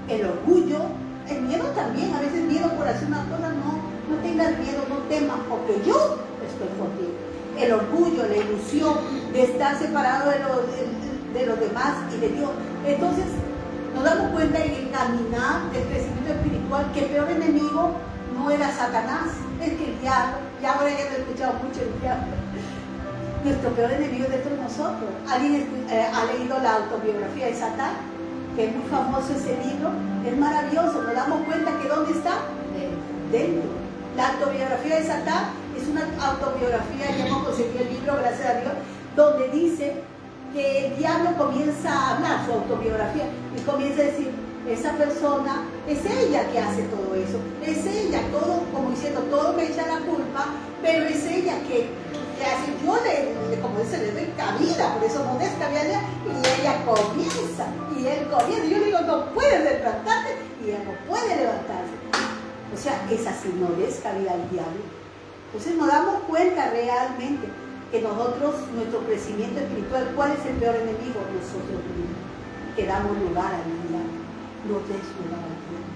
el orgullo. El miedo también, a veces miedo por hacer una cosa, no tengas miedo, no temas, porque yo estoy contigo. El orgullo, la ilusión de estar separado de los demás y de Dios. Entonces, nos damos cuenta en el caminar del crecimiento espiritual que el peor enemigo no era Satanás, es que el diablo, ya ahora ya he escuchado mucho el diablo. Nuestro peor enemigo es dentro de nosotros. ¿Alguien ha leído la autobiografía de Satán? Que es muy famoso ese libro, es maravilloso, nos damos cuenta que ¿dónde está? Dentro. La autobiografía de Satán es una autobiografía, ya hemos conseguido el libro, gracias a Dios, donde dice que el diablo comienza a hablar su autobiografía y comienza a decir, esa persona, es ella que hace todo eso, es ella, todo, como diciendo, todo me echa la culpa, pero es ella que hace, yo como dice, le doy cabida, por eso no descabida, y ella comienza, y él comienza, y yo le digo, no puedes levantarte, y ella no puede levantarse. O sea, es así, no des cabida al diablo. Entonces nos damos cuenta realmente que nosotros, nuestro crecimiento espiritual, ¿cuál es el peor enemigo? Nosotros mismos, que damos lugar al diablo. No des lugar al diablo.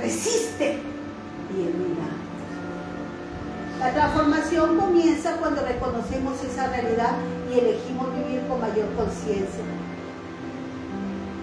Resiste y él irá. La transformación comienza cuando reconocemos esa realidad y elegimos vivir con mayor conciencia.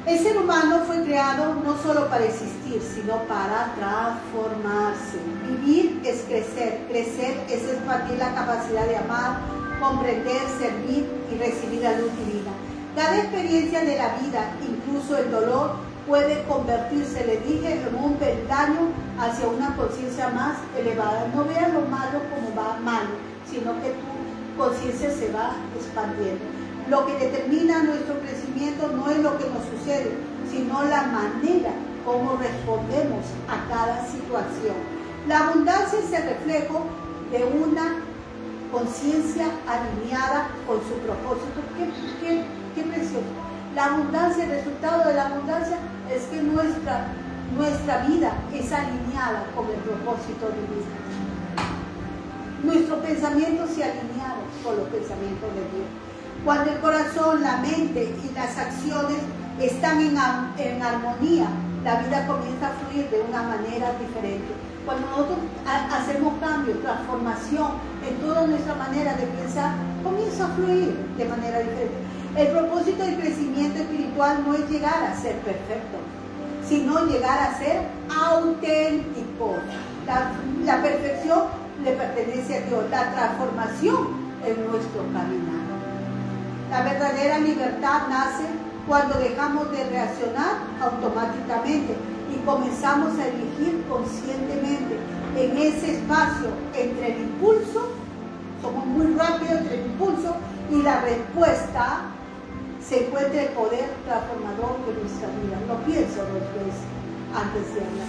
El ser humano fue creado no solo para existir, sino para transformarse. Vivir es crecer, crecer es expandir la capacidad de amar, comprender, servir y recibir la luz divina. Cada experiencia de la vida, incluso el dolor, puede convertirse, le dije, en un peldaño hacia una conciencia más elevada. No veas lo malo como va malo, sino que tu conciencia se va expandiendo. Lo que determina nuestro crecimiento no es lo que nos sucede, sino la manera como respondemos a cada situación. La abundancia es el reflejo de una conciencia alineada con su propósito. Qué precioso. La abundancia, el resultado de la abundancia es que nuestra vida es alineada con el propósito divino. Nuestro pensamiento se alinea con los pensamientos de Dios. Cuando el corazón, la mente y las acciones están en armonía, la vida comienza a fluir de una manera diferente. Cuando nosotros hacemos cambio, transformación en toda nuestra manera de pensar, comienza a fluir de manera diferente. El propósito del crecimiento espiritual no es llegar a ser perfecto, sino llegar a ser auténtico. La perfección le pertenece a Dios, la transformación es nuestro caminar. La verdadera libertad nace cuando dejamos de reaccionar automáticamente y comenzamos a elegir conscientemente. En ese espacio entre el impulso, somos muy rápidos entre el impulso y la respuesta, se encuentra el poder transformador de nuestra vida. No pienso dos veces antes de hablar.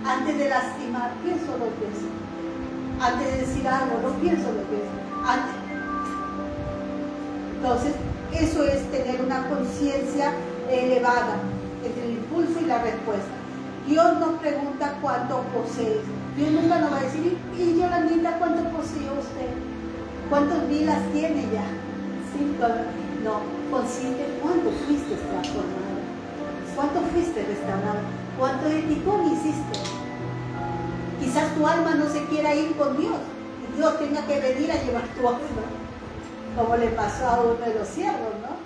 Antes de lastimar, pienso dos veces. Antes de decir algo, no pienso dos veces. Entonces, eso es tener una conciencia elevada entre el impulso y la respuesta. Dios nos pregunta cuánto posees. Dios nunca nos va a decir, y Yolandita, ¿cuánto posee usted? ¿Cuántas vidas tiene ya? ¿Sí? No, consiste en cuánto fuiste transformado, cuánto fuiste restaurado, cuánto de ti hiciste. Quizás tu alma no se quiera ir con Dios y Dios tenga que venir a llevar tu alma, como le pasó a uno de los siervos, ¿no?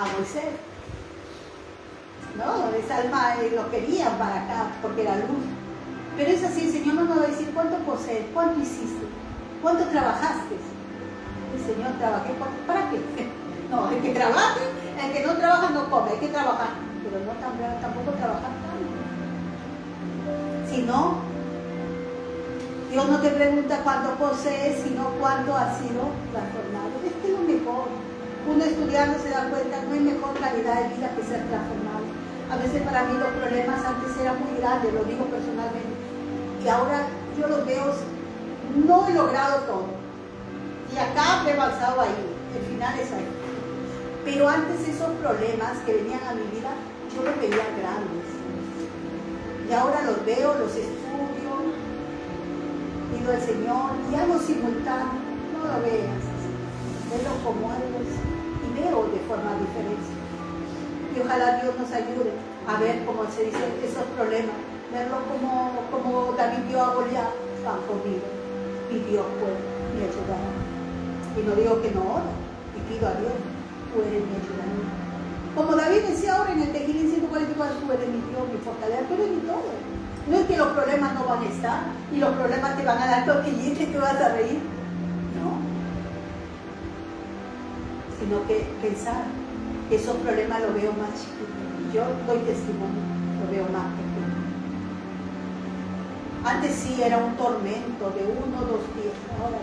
A Moisés. No, esa alma lo querían para acá porque era luz. Pero es así, el Señor no nos va a decir cuánto posees, cuánto hiciste, cuánto trabajaste. El Señor, trabajé, ¿para qué? No, el que trabaje, el que no trabaja no come, hay que trabajar, pero no tampoco trabajar tanto. Si no, Dios no te pregunta cuánto posees, sino cuánto has sido transformado. Es que es lo mejor. Uno estudiando se da cuenta, no hay mejor calidad de vida que ser transformado. A veces para mí los problemas antes eran muy grandes, lo digo personalmente, y ahora yo los veo, no he logrado todo. Y acá he avanzado ahí, el final es ahí. Pero antes esos problemas que venían a mi vida, yo los veía grandes. Y ahora los veo, los estudio, pido al Señor y hago simultáneo. No lo veas así, velo como algo y veo de forma diferente. Y ojalá Dios nos ayude a ver, como se dice, esos problemas, verlo como David vio a Goliat, van conmigo. Y Dios puede, me ayudará. Y no digo que no oro, y pido a Dios, tú eres mi ayudador. Como David decía ahora en el Tehillim 144, tú eres mi Dios, mi fortaleza, tú eres mi todo. No es que los problemas no van a estar, y los problemas te van a dar toquillita y tú vas a reír. No. Sino que pensar que esos problemas los veo más chiquitos. Y yo doy testimonio, lo veo más pequeño. Antes sí era un tormento de 1 o 2 días, ahora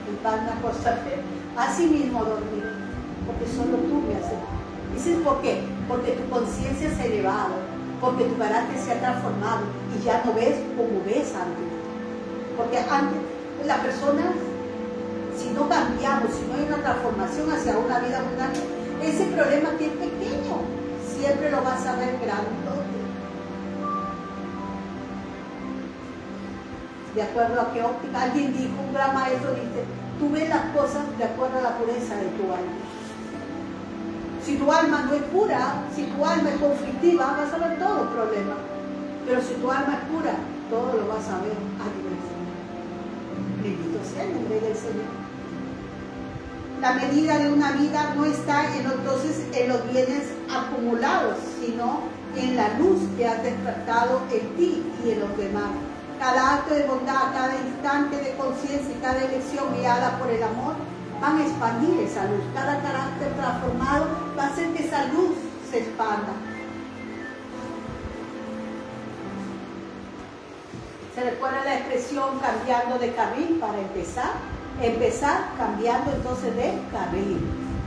el pan a acostarse, así mismo dormir, porque solo tú me haces. ¿Dices por qué? Porque tu conciencia se ha elevado, porque tu carácter se ha transformado y ya no ves como ves antes. Porque antes la persona, si no cambiamos, si no hay una transformación hacia una vida abundante, ese problema que es pequeño, siempre lo vas a ver grandote. De acuerdo a qué óptica, alguien dijo, un gran maestro dice, tú ves las cosas de acuerdo a la pureza de tu alma. Si tu alma no es pura, si tu alma es conflictiva, vas a ver todos los problemas. Pero si tu alma es pura, todo lo vas a ver a diversión. Bendito sea el nombre del Señor. La medida de una vida no está entonces en los bienes acumulados, sino en la luz que has despertado en ti y en los demás. Cada acto de bondad, cada instante de conciencia y cada elección guiada por el amor van a expandir esa luz. Cada carácter transformado va a hacer que esa luz se expanda. ¿Se recuerda la expresión cambiando de carril para empezar? Empezar cambiando entonces de carril.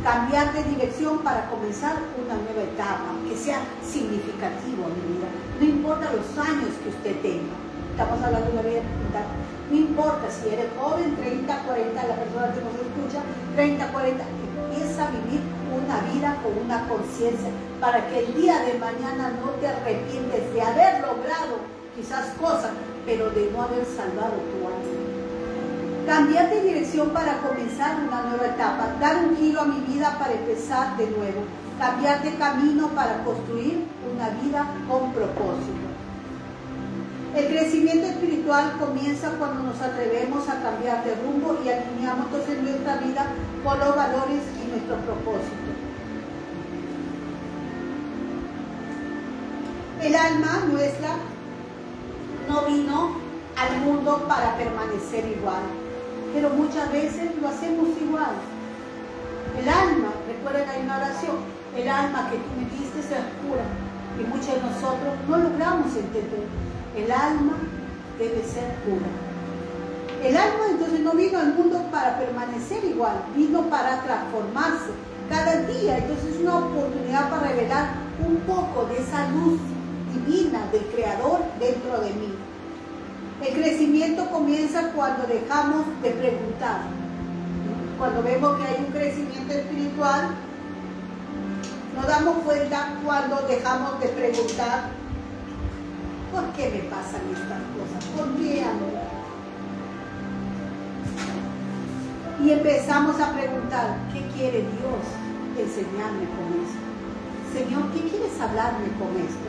Cambiar de dirección para comenzar una nueva etapa, que sea significativo en mi vida. No importa los años que usted tenga. Estamos hablando de una vida espiritual. No importa si eres joven, 30, 40, la persona que nos escucha, 30, 40, empieza a vivir una vida con una conciencia para que el día de mañana no te arrepientes de haber logrado quizás cosas, pero de no haber salvado tu alma. Cambiar de dirección para comenzar una nueva etapa, dar un giro a mi vida para empezar de nuevo, cambiar de camino para construir una vida con propósito. El crecimiento espiritual comienza cuando nos atrevemos a cambiar de rumbo y alineamos entonces nuestra vida con los valores y nuestro propósito. El alma nuestra no vino al mundo para permanecer igual, pero muchas veces lo hacemos igual. El alma, recuerden, hay una oración, el alma que tú me diste es pura, y muchos de nosotros no logramos entender. El alma debe ser pura. El alma entonces no vino al mundo para permanecer igual, vino para transformarse. Cada día entonces es una oportunidad para revelar un poco de esa luz divina del Creador dentro de mí. El crecimiento comienza cuando dejamos de preguntar. Cuando vemos que hay un crecimiento espiritual, nos damos cuenta cuando dejamos de preguntar ¿por qué me pasan estas cosas? ¿Por qué a mí? Y empezamos a preguntar, ¿qué quiere Dios enseñarme con esto? Señor, ¿qué quieres hablarme con esto?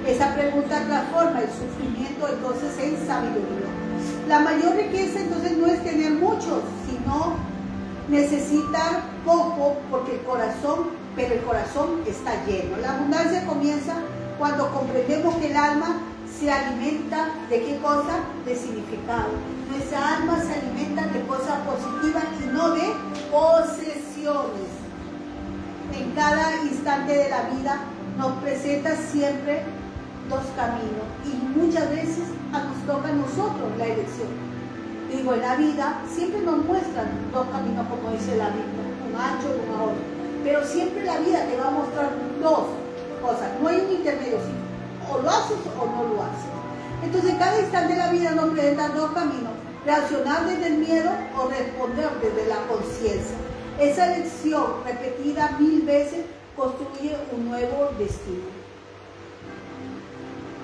Esa pregunta transforma el sufrimiento entonces en sabiduría. La mayor riqueza entonces no es tener mucho, sino necesitar poco porque el corazón está lleno. La abundancia comienza cuando comprendemos que el alma se alimenta de qué cosa? De significado. Nuestra alma se alimenta de cosas positivas y no de posesiones. En cada instante de la vida nos presenta siempre dos caminos y muchas veces nos toca a nosotros la elección. Digo, en la vida siempre nos muestran dos caminos, como dice la Biblia, un ancho y un ahorro, pero siempre la vida te va a mostrar dos cosas, no hay un intermedio, o lo haces o no lo haces. Entonces cada instante de la vida nos presenta dos caminos, reaccionar desde el miedo o responder desde la conciencia. Esa elección repetida 1000 veces construye un nuevo destino.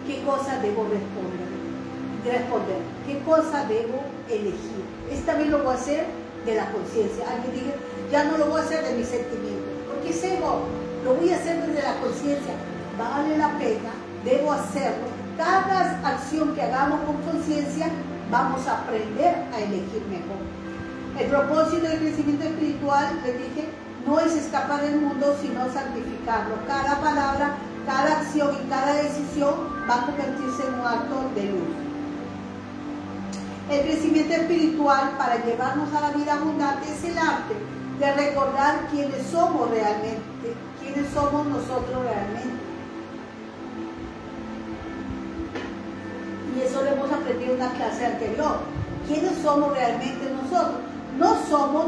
¿Qué cosa debo responder? ¿Qué cosa debo elegir? Esta vez lo voy a hacer de la conciencia. Alguien dice, ya no lo voy a hacer de mis sentimientos, porque es ego, lo voy a hacer desde la conciencia. Vale la pena, debo hacerlo. Cada acción que hagamos con conciencia, vamos a aprender a elegir mejor. El propósito del crecimiento espiritual, les dije, no es escapar del mundo, sino santificarlo. Cada palabra, cada acción y cada decisión va a convertirse en un acto de luz. El crecimiento espiritual para llevarnos a la vida abundante es el arte de recordar quiénes somos realmente, quiénes somos nosotros realmente. Y eso lo hemos aprendido en una clase anterior. ¿Quiénes somos realmente nosotros? No somos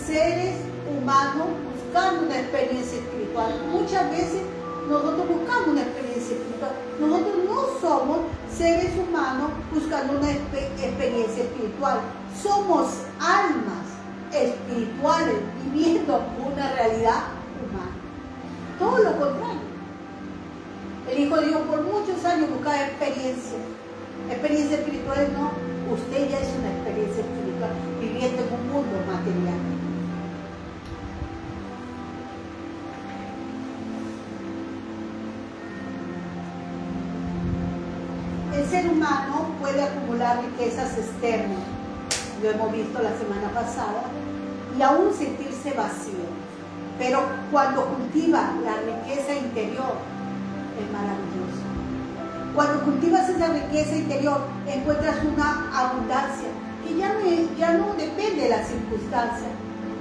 seres humanos buscando una experiencia espiritual. Muchas veces nosotros buscamos una experiencia espiritual. Nosotros no somos seres humanos buscando una experiencia espiritual. Somos almas espirituales viviendo una realidad humana. Todo lo contrario. El Hijo de Dios por muchos años buscaba experiencia. Experiencia espiritual no. Usted ya es una experiencia espiritual viviendo en un mundo material. El ser humano puede acumular riquezas externas, lo hemos visto la semana pasada, y aún sentirse vacío. Pero cuando cultiva la riqueza interior, es maravilloso. Cuando cultivas esa riqueza interior, encuentras una abundancia que ya no depende de las circunstancias.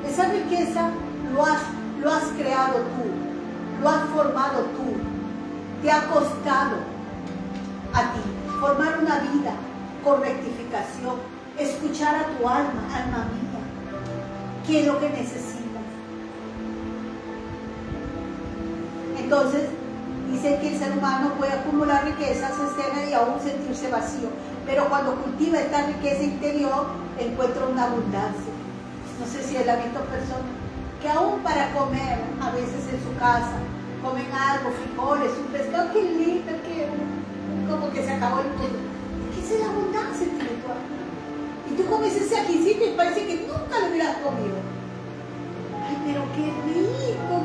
Esa riqueza lo has creado tú, lo has formado tú, te ha costado a ti formar una vida con rectificación, escuchar a tu alma, alma mía, qué es lo que necesitas. Entonces, dice que el ser humano puede acumular riquezas externas y aún sentirse vacío, pero cuando cultiva esta riqueza interior, encuentra una abundancia. No sé si él ha visto personas que aún para comer, a veces en su casa, comen algo, frijoles, un pescado, que lindo, que como que se acabó el mundo. ¿Qué es la abundancia espiritual? Y tú comes ese ajicito y parece que nunca lo hubieras comido. Ay, pero qué rico,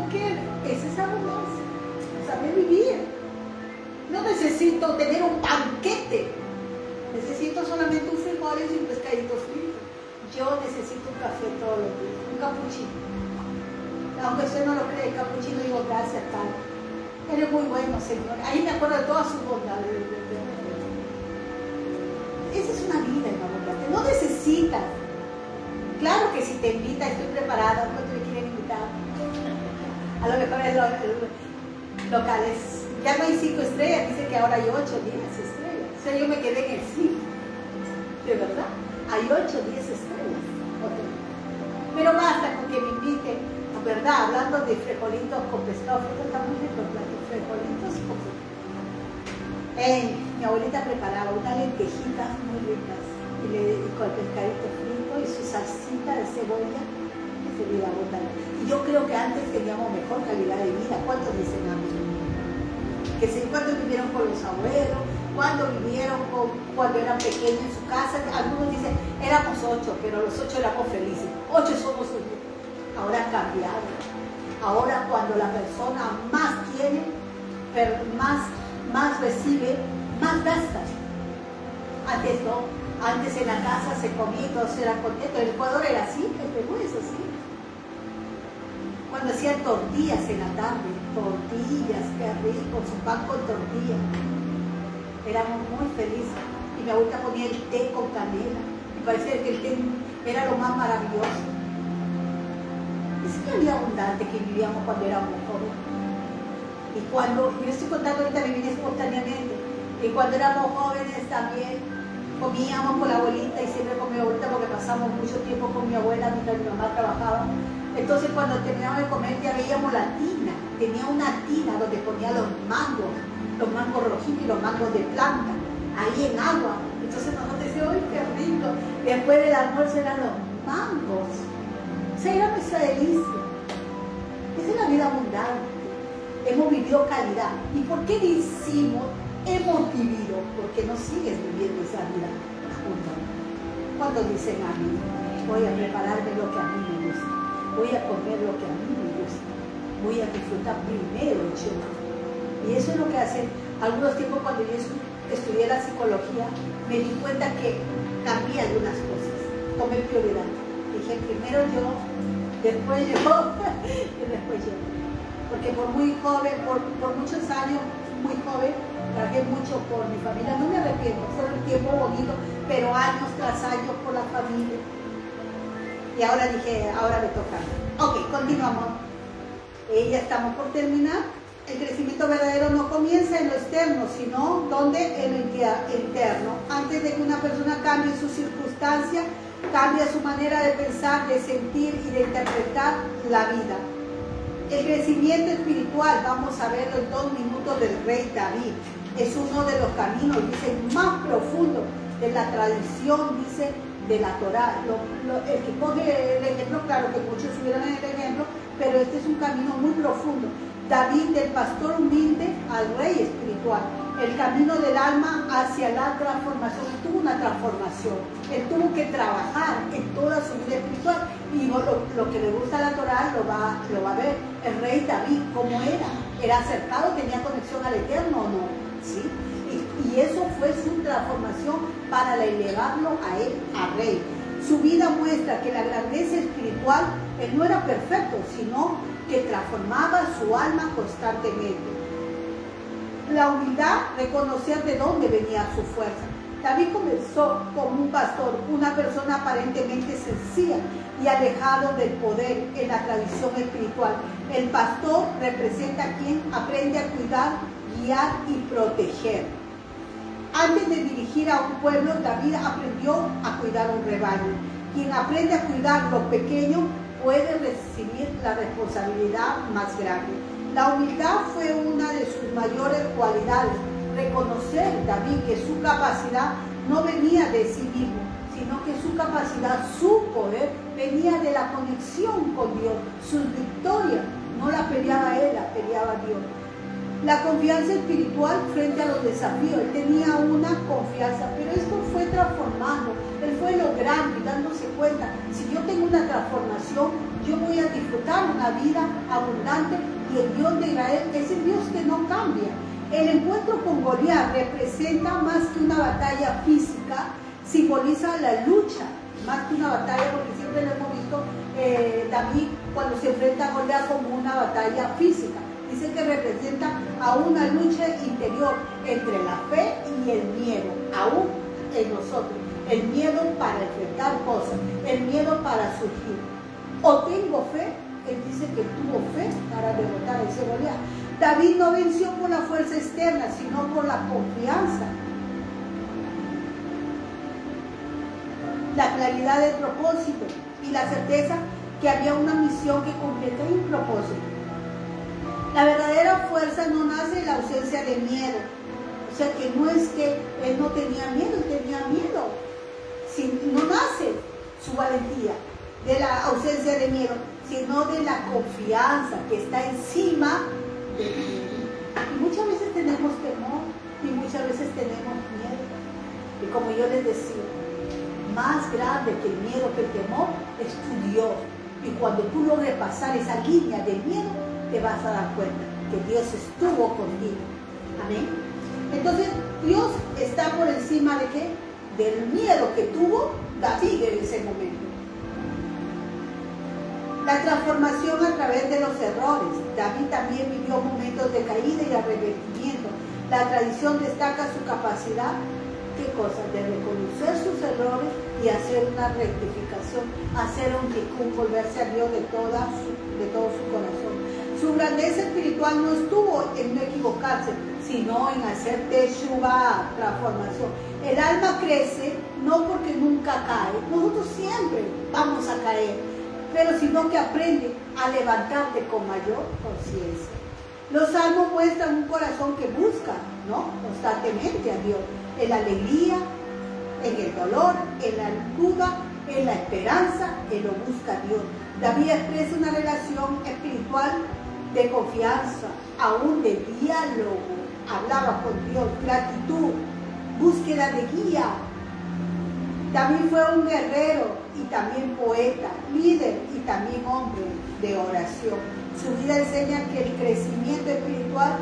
esa es abundancia. Saber vivir. No necesito tener un banquete. Necesito solamente un frijoles y un pescadito frito. Yo necesito un café todos los días, un capuchino. Aunque usted no lo cree, el capuchino, digo, gracias, Padre. Eres muy bueno, Señor. Ahí me acuerdo de todas sus bondades. Esa es una vida en abundancia. No necesitas. Claro que si te invita, estoy preparada, no te quieren invitar. A lo mejor es locales. Ya no hay 5 estrellas, dice que ahora hay 8, 10 estrellas. O sea, yo me quedé en el 5. ¿De verdad? Hay 8, 10 estrellas. Okay. Pero basta con que me inviten, ¿verdad? Hablando de frijolitos con pescado frito, está muy rico el plato. Frijolitos con mi abuelita preparaba unas lentejitas muy ricas y con el pescadito frito y su salsita de cebolla. Se vida abundante. Y yo creo que antes teníamos mejor calidad de vida. ¿Cuántos dicen amén? Que sé cuántos vivieron con los abuelos, cuando vivieron, cuando eran pequeños en su casa. Algunos dicen, éramos 8, pero los 8 éramos felices. 8 somos 1. Ahora ha cambiado. Ahora cuando la persona más tiene, pero más recibe, más gasta. Antes no, antes en la casa se comía y todos eran contentos. El Ecuador era así, el Perú es así. Cuando hacían tortillas en la tarde, tortillas, qué rico, su pan con tortilla. Éramos muy felices. Y mi abuelita ponía el té con canela. Y parecía que el té era lo más maravilloso. Es una vida abundante que vivíamos cuando éramos jóvenes. Y cuando, yo estoy contando ahorita mi vida espontáneamente, y cuando éramos jóvenes también comíamos con la abuelita y siempre con mi abuelita porque pasamos mucho tiempo con mi abuela mientras mi mamá trabajaba. Entonces cuando terminábamos de comer ya veíamos la tina, tenía una tina donde ponía los mangos rojitos y los mangos de planta, ahí en agua. Entonces nosotros decíamos, ¡ay, qué rico! Después del almuerzo eran los mangos. O sea, era nuestra delicia. Esa es la vida abundante. Hemos vivido calidad. ¿Y por qué decimos hemos vivido? Porque no sigues viviendo esa vida abundante. Cuando dicen a mí, voy a prepararme lo que a mí me gusta, voy a comer lo que a mí me gusta, voy a disfrutar primero yo. Y eso es lo que hacen algunos tiempos cuando yo estudié la psicología, me di cuenta que cambié algunas cosas, tomé prioridad. Dije primero yo, después yo y después yo. Porque por muy joven, por muchos años, muy joven, trabajé mucho por mi familia, no me arrepiento, fue un tiempo bonito, pero años tras años por la familia. Y ahora dije, ahora me toca. Ok, continuamos. Ya estamos por terminar. El crecimiento verdadero no comienza en lo externo, sino donde en lo interno. Antes de que una persona cambie sus circunstancias, cambia su manera de pensar, de sentir y de interpretar la vida. El crecimiento espiritual, vamos a verlo en 2 minutos, del rey David. Es uno de los caminos, dice, más profundos de la tradición, dice, de la Torá. El que coge el ejemplo, claro que muchos subieron el ejemplo, pero este es un camino muy profundo. David, del pastor humilde al rey espiritual. El camino del alma hacia la transformación. Él tuvo una transformación. Él tuvo que trabajar en toda su vida espiritual. Y lo que le gusta a la Torá lo va a ver. El rey David, ¿cómo era? ¿Era acercado? ¿Tenía conexión al Eterno o no? ¿Sí? Y eso fue su transformación para elevarlo a él, a rey. Su vida muestra que la grandeza espiritual, él no era perfecto, sino que transformaba su alma constantemente. La humildad, reconocer de dónde venía su fuerza. David comenzó como un pastor, una persona aparentemente sencilla y alejado del poder en la tradición espiritual. El pastor representa a quien aprende a cuidar, guiar y proteger. Antes de dirigir a un pueblo, David aprendió a cuidar un rebaño. Quien aprende a cuidar lo pequeño puede recibir la responsabilidad más grande. La humildad fue una de sus mayores cualidades. Reconocer, David, que su capacidad no venía de sí mismo, sino que su capacidad, su poder, venía de la conexión con Dios. Sus victorias no las peleaba él, las peleaba Dios. La confianza espiritual frente a los desafíos. Él tenía una confianza, pero esto fue transformando. Él fue logrando y dándose cuenta, si yo tengo una transformación, yo voy a disfrutar una vida abundante, y el Dios de Israel es el Dios que no cambia. El encuentro con Goliat representa más que una batalla física, simboliza la lucha, más que una batalla, porque siempre lo hemos visto David cuando se enfrenta a Goliat como una batalla física. Dice que representa a una lucha interior entre la fe y el miedo, aún en nosotros. El miedo para enfrentar cosas, el miedo para surgir. O tengo fe, él dice que tuvo fe para derrotar a ese Goliat. David no venció por la fuerza externa, sino por la confianza. La claridad del propósito y la certeza que había una misión que completaba un propósito. La verdadera fuerza no nace en la ausencia de miedo. O sea que no es que él no tenía miedo, él tenía miedo. No nace su valentía de la ausencia de miedo, sino de la confianza que está encima del miedo. Y muchas veces tenemos temor y muchas veces tenemos como yo les decía, más grande que el miedo, que el temor, es tu Dios. Y cuando tú logres pasar esa línea de miedo, te vas a dar cuenta que Dios estuvo contigo. Amén. Entonces, Dios está por encima de ¿qué? Del miedo que tuvo David en ese momento. La transformación a través de los errores. David también vivió momentos de caída y arrepentimiento. La tradición destaca su capacidad, ¿qué cosa? De reconocer sus errores y hacer una rectificación, hacer un tikkun, volverse a Dios de todo su corazón. Su grandeza espiritual no estuvo en no equivocarse, sino en hacer teshuvah, transformación. El alma crece no porque nunca cae, nosotros siempre vamos a caer, pero sino que aprende a levantarte con mayor conciencia. Los salmos muestran un corazón que busca, ¿no?, constantemente a Dios, en la alegría, en el dolor, en la duda, en la esperanza, Él lo busca a Dios. David expresa una relación espiritual de confianza, aún de diálogo. Hablaba con Dios, gratitud, búsqueda de guía. David fue un guerrero y también poeta, líder y también hombre de oración. Su vida enseña que el crecimiento espiritual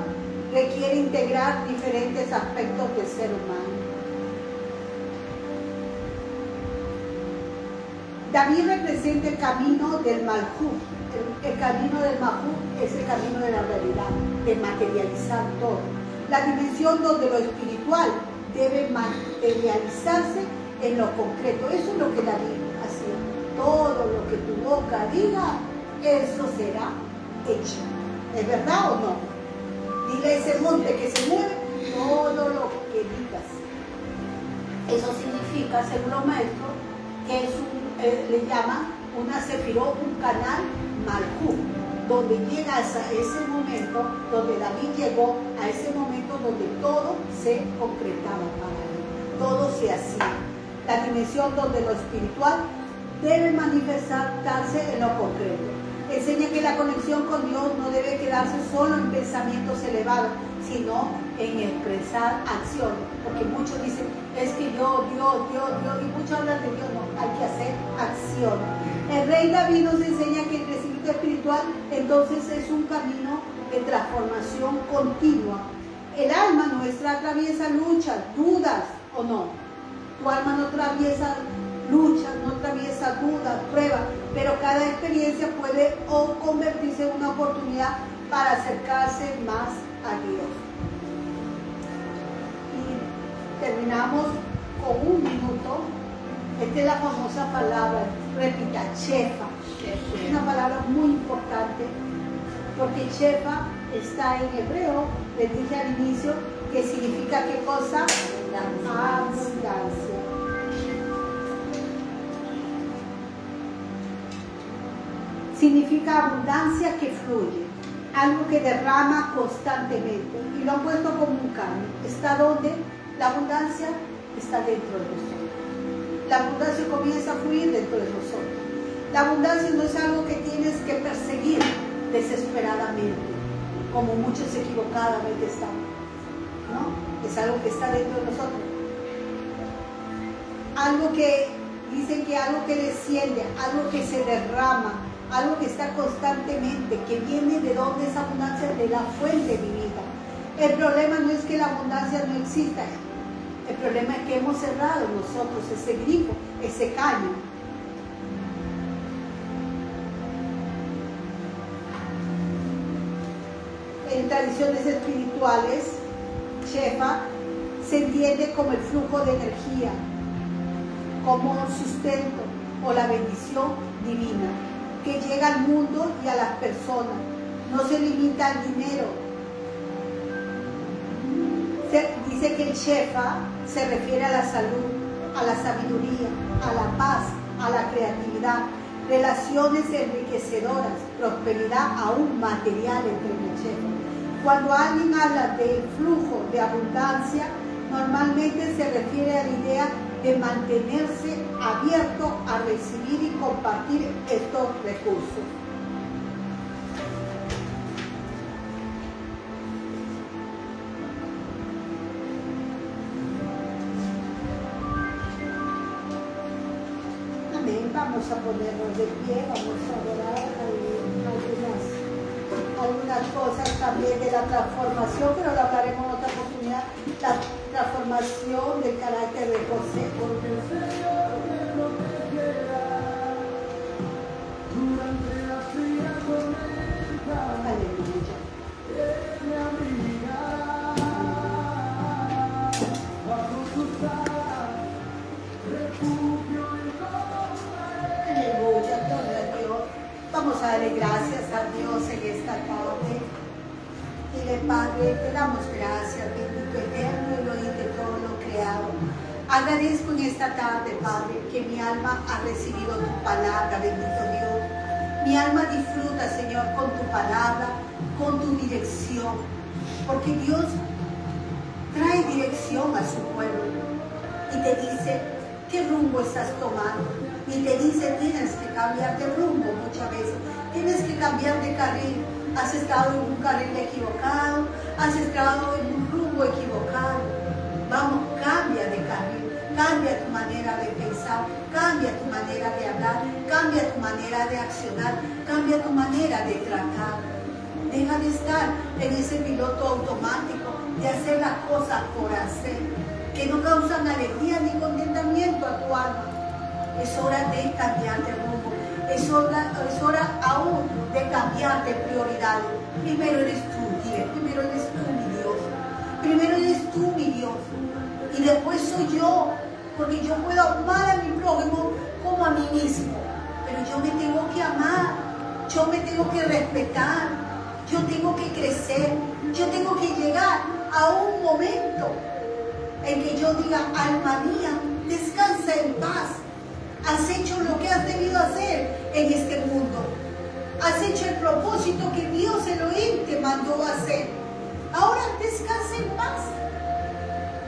requiere integrar diferentes aspectos del ser humano. David representa el camino del Malhut. El camino del Malhut es el camino de la realidad, de materializar todo. La dimensión donde lo espiritual debe materializarse en lo concreto. Eso es lo que David hacía. Todo lo que tu boca diga, eso será hecho. ¿Es verdad o no? Dile a ese monte que se mueve, todo lo que digas. Eso significa, según los maestros, que es le llaman una sefirot, un canal Malhut, donde llegas a ese momento, donde David llegó a ese momento donde todo se concretaba para él, todo se hacía. La dimensión donde lo espiritual debe manifestarse en lo concreto. Enseña que la conexión con Dios no debe quedarse solo en pensamientos elevados, sino en expresar acciones. Porque muchos dicen, es que Dios, y muchos hablan de Dios. No, hay que hacer acciones. El rey David nos enseña que el crecimiento espiritual entonces es un camino de transformación continua. El alma nuestra atraviesa luchas, dudas, ¿o no? Tu alma no atraviesa luchas, no atraviesa dudas, pruebas, pero cada experiencia puede convertirse en una oportunidad para acercarse más a Dios. Y terminamos con un minuto. Esta es la famosa palabra, repita, Shefa. Es una palabra muy importante porque Shefa está en hebreo, les dije al inicio, que significa ¿qué cosa? Abundancia. Significa abundancia que fluye, algo que derrama constantemente. Y lo han puesto como un cambio. ¿Está donde? La abundancia está dentro de nosotros. La abundancia comienza a fluir dentro de nosotros. La abundancia no es algo que tienes que perseguir desesperadamente, como muchos equivocadamente están. ¿No? Es algo que está dentro de nosotros. Algo que dicen que algo que desciende, algo que se derrama, algo que está constantemente, que viene de donde esa abundancia, de la fuente divina. El problema no es que la abundancia no exista, el problema es que hemos cerrado nosotros ese grifo, ese caño. En tradiciones espirituales, Shefa se entiende como el flujo de energía, como sustento o la bendición divina que llega al mundo y a las personas. No se limita al dinero. Dice que el Shefa se refiere a la salud, a la sabiduría, a la paz, a la creatividad, relaciones enriquecedoras, prosperidad aún material entre el Shefa. Cuando alguien habla del flujo de abundancia, normalmente se refiere a la idea de mantenerse abierto a recibir y compartir estos recursos. Vamos a ponernos de pie, vamos a orar algunas cosas también de la transformación, pero lo hablaremos en otra oportunidad. La transformación del carácter de José. Aleluya. Aleluya, gloria a Dios. Vamos a darle gracias a Dios en esta tarde. Dile, Padre, te damos gracias, bendito eterno Elohim de todo lo creado. Agradezco en esta tarde, Padre, que mi alma ha recibido tu palabra, bendito Dios. Mi alma disfruta, Señor, con tu palabra, con tu dirección, porque Dios trae dirección a su pueblo y te dice qué rumbo estás tomando, y te dice tienes que cambiar de rumbo muchas veces, tienes que cambiar de carril, has estado en un carril equivocado, has estado en un rumbo equivocado, vamos, cambia de carril, cambia tu manera de pensar, cambia tu manera de hablar, cambia tu manera de accionar, cambia tu manera de tratar. Deja de estar en ese piloto automático, de hacer las cosas por hacer, que no causan alegría ni contentamiento a tu alma. Es hora de cambiar de rumbo, es hora aún de cambiar de prioridades. Primero eres tú, dile, primero eres tú, mi Dios. Primero eres tú, mi Dios. Y después soy yo, porque yo puedo amar a mi prójimo como a mí mismo. Pero yo me tengo que amar, yo me tengo que respetar, yo tengo que crecer, yo tengo que llegar a un momento en que yo diga, alma mía, descansa en paz. Has hecho lo que has debido hacer en este mundo. Has hecho el propósito que Dios Elohim te mandó a hacer. Ahora descansa en paz.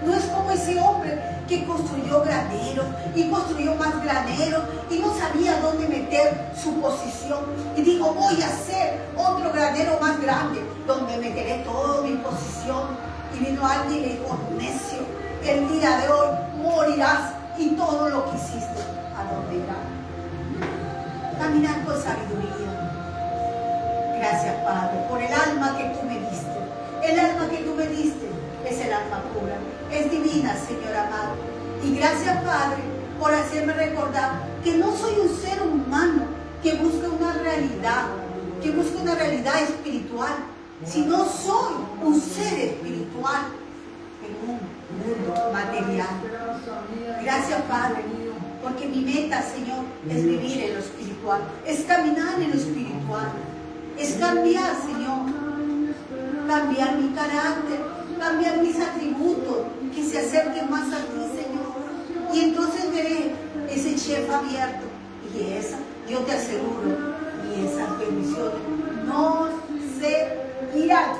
No es como ese hombre que construyó graneros y construyó más graneros y no sabía dónde meter su posición. Y dijo, voy a hacer otro granero más grande donde meteré toda mi posición. Y vino alguien y le dijo, necio, el día de hoy morirás y todo lo que hiciste, ¿a dónde irá? Caminar con sabiduría. Gracias, Padre, por el alma que tú me diste. El alma que tú me diste es el alma pura, es divina, Señor amado. Y gracias, Padre, por hacerme recordar que no soy un ser humano que busca una realidad espiritual, sino soy un ser espiritual en un mundo material. Gracias, Padre, porque mi meta, Señor, es vivir en lo espiritual, es caminar en lo espiritual, es cambiar, Señor, cambiar mi carácter, cambiar mis atributos, que se acerquen más a ti, Señor. Y entonces veré ese chef abierto, y esa, yo te aseguro, y esas bendiciones no se irán.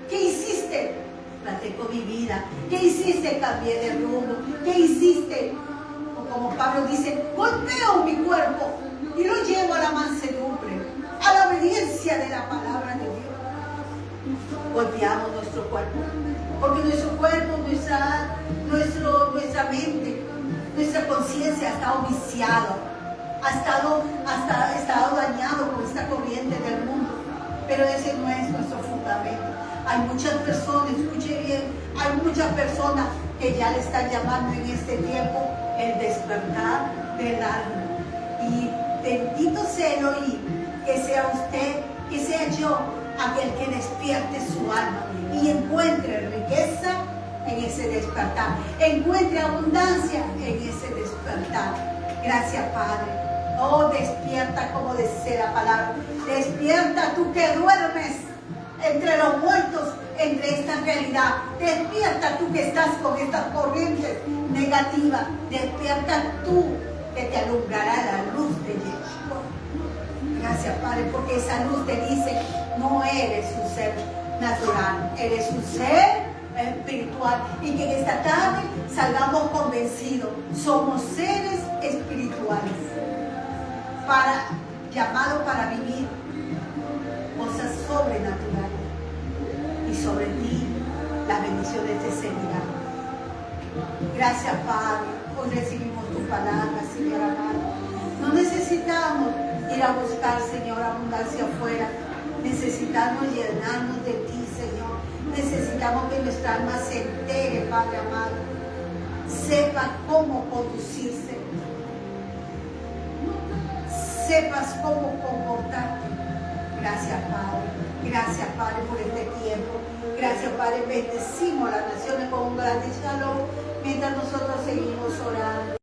¿Qué hiciste? Planté con mi vida. ¿Qué hiciste? Cambié de rumbo. ¿Qué hiciste? O como Pablo dice, golpeo mi cuerpo y lo llevo a la mansedumbre, a la obediencia de la palabra de Dios. Golpeamos nuestro cuerpo, porque nuestro cuerpo, nuestra mente, nuestra conciencia ha estado viciado, ha estado dañado por esta corriente del mundo, pero ese no es nuestro fundamento. Hay muchas personas, escuche bien, hay muchas personas que ya le están llamando en este tiempo el despertar del alma. Y bendito sea Elohim, que sea usted, que sea yo, aquel que despierte su alma y encuentre riqueza en ese despertar, encuentre abundancia en ese despertar. Gracias, Padre. Oh, despierta, como dice la palabra, despierta tú que duermes entre los muertos, entre esta realidad. Despierta tú que estás con estas corrientes negativas. Despierta tú que te alumbrará la luz de Yeshua. Gracias, Padre, porque esa luz te dice, no eres un ser natural, eres un ser espiritual. Y que en esta tarde salgamos convencidos, somos seres espirituales, llamados para vivir cosas sobrenaturales. Y sobre ti las bendiciones te seguirán. Gracias, Padre. Hoy recibimos tu palabra, Señor amado. No necesitamos ir a buscar, Señor, abundancia afuera. Necesitamos llenarnos de ti, Señor. Necesitamos que nuestra alma se entere, Padre amado. Sepa cómo conducirse. Sepas cómo comportarte. Gracias, Padre. Gracias, Padre, por este tiempo. Gracias, Padre. Bendecimos las naciones con un grande shalom mientras nosotros seguimos orando.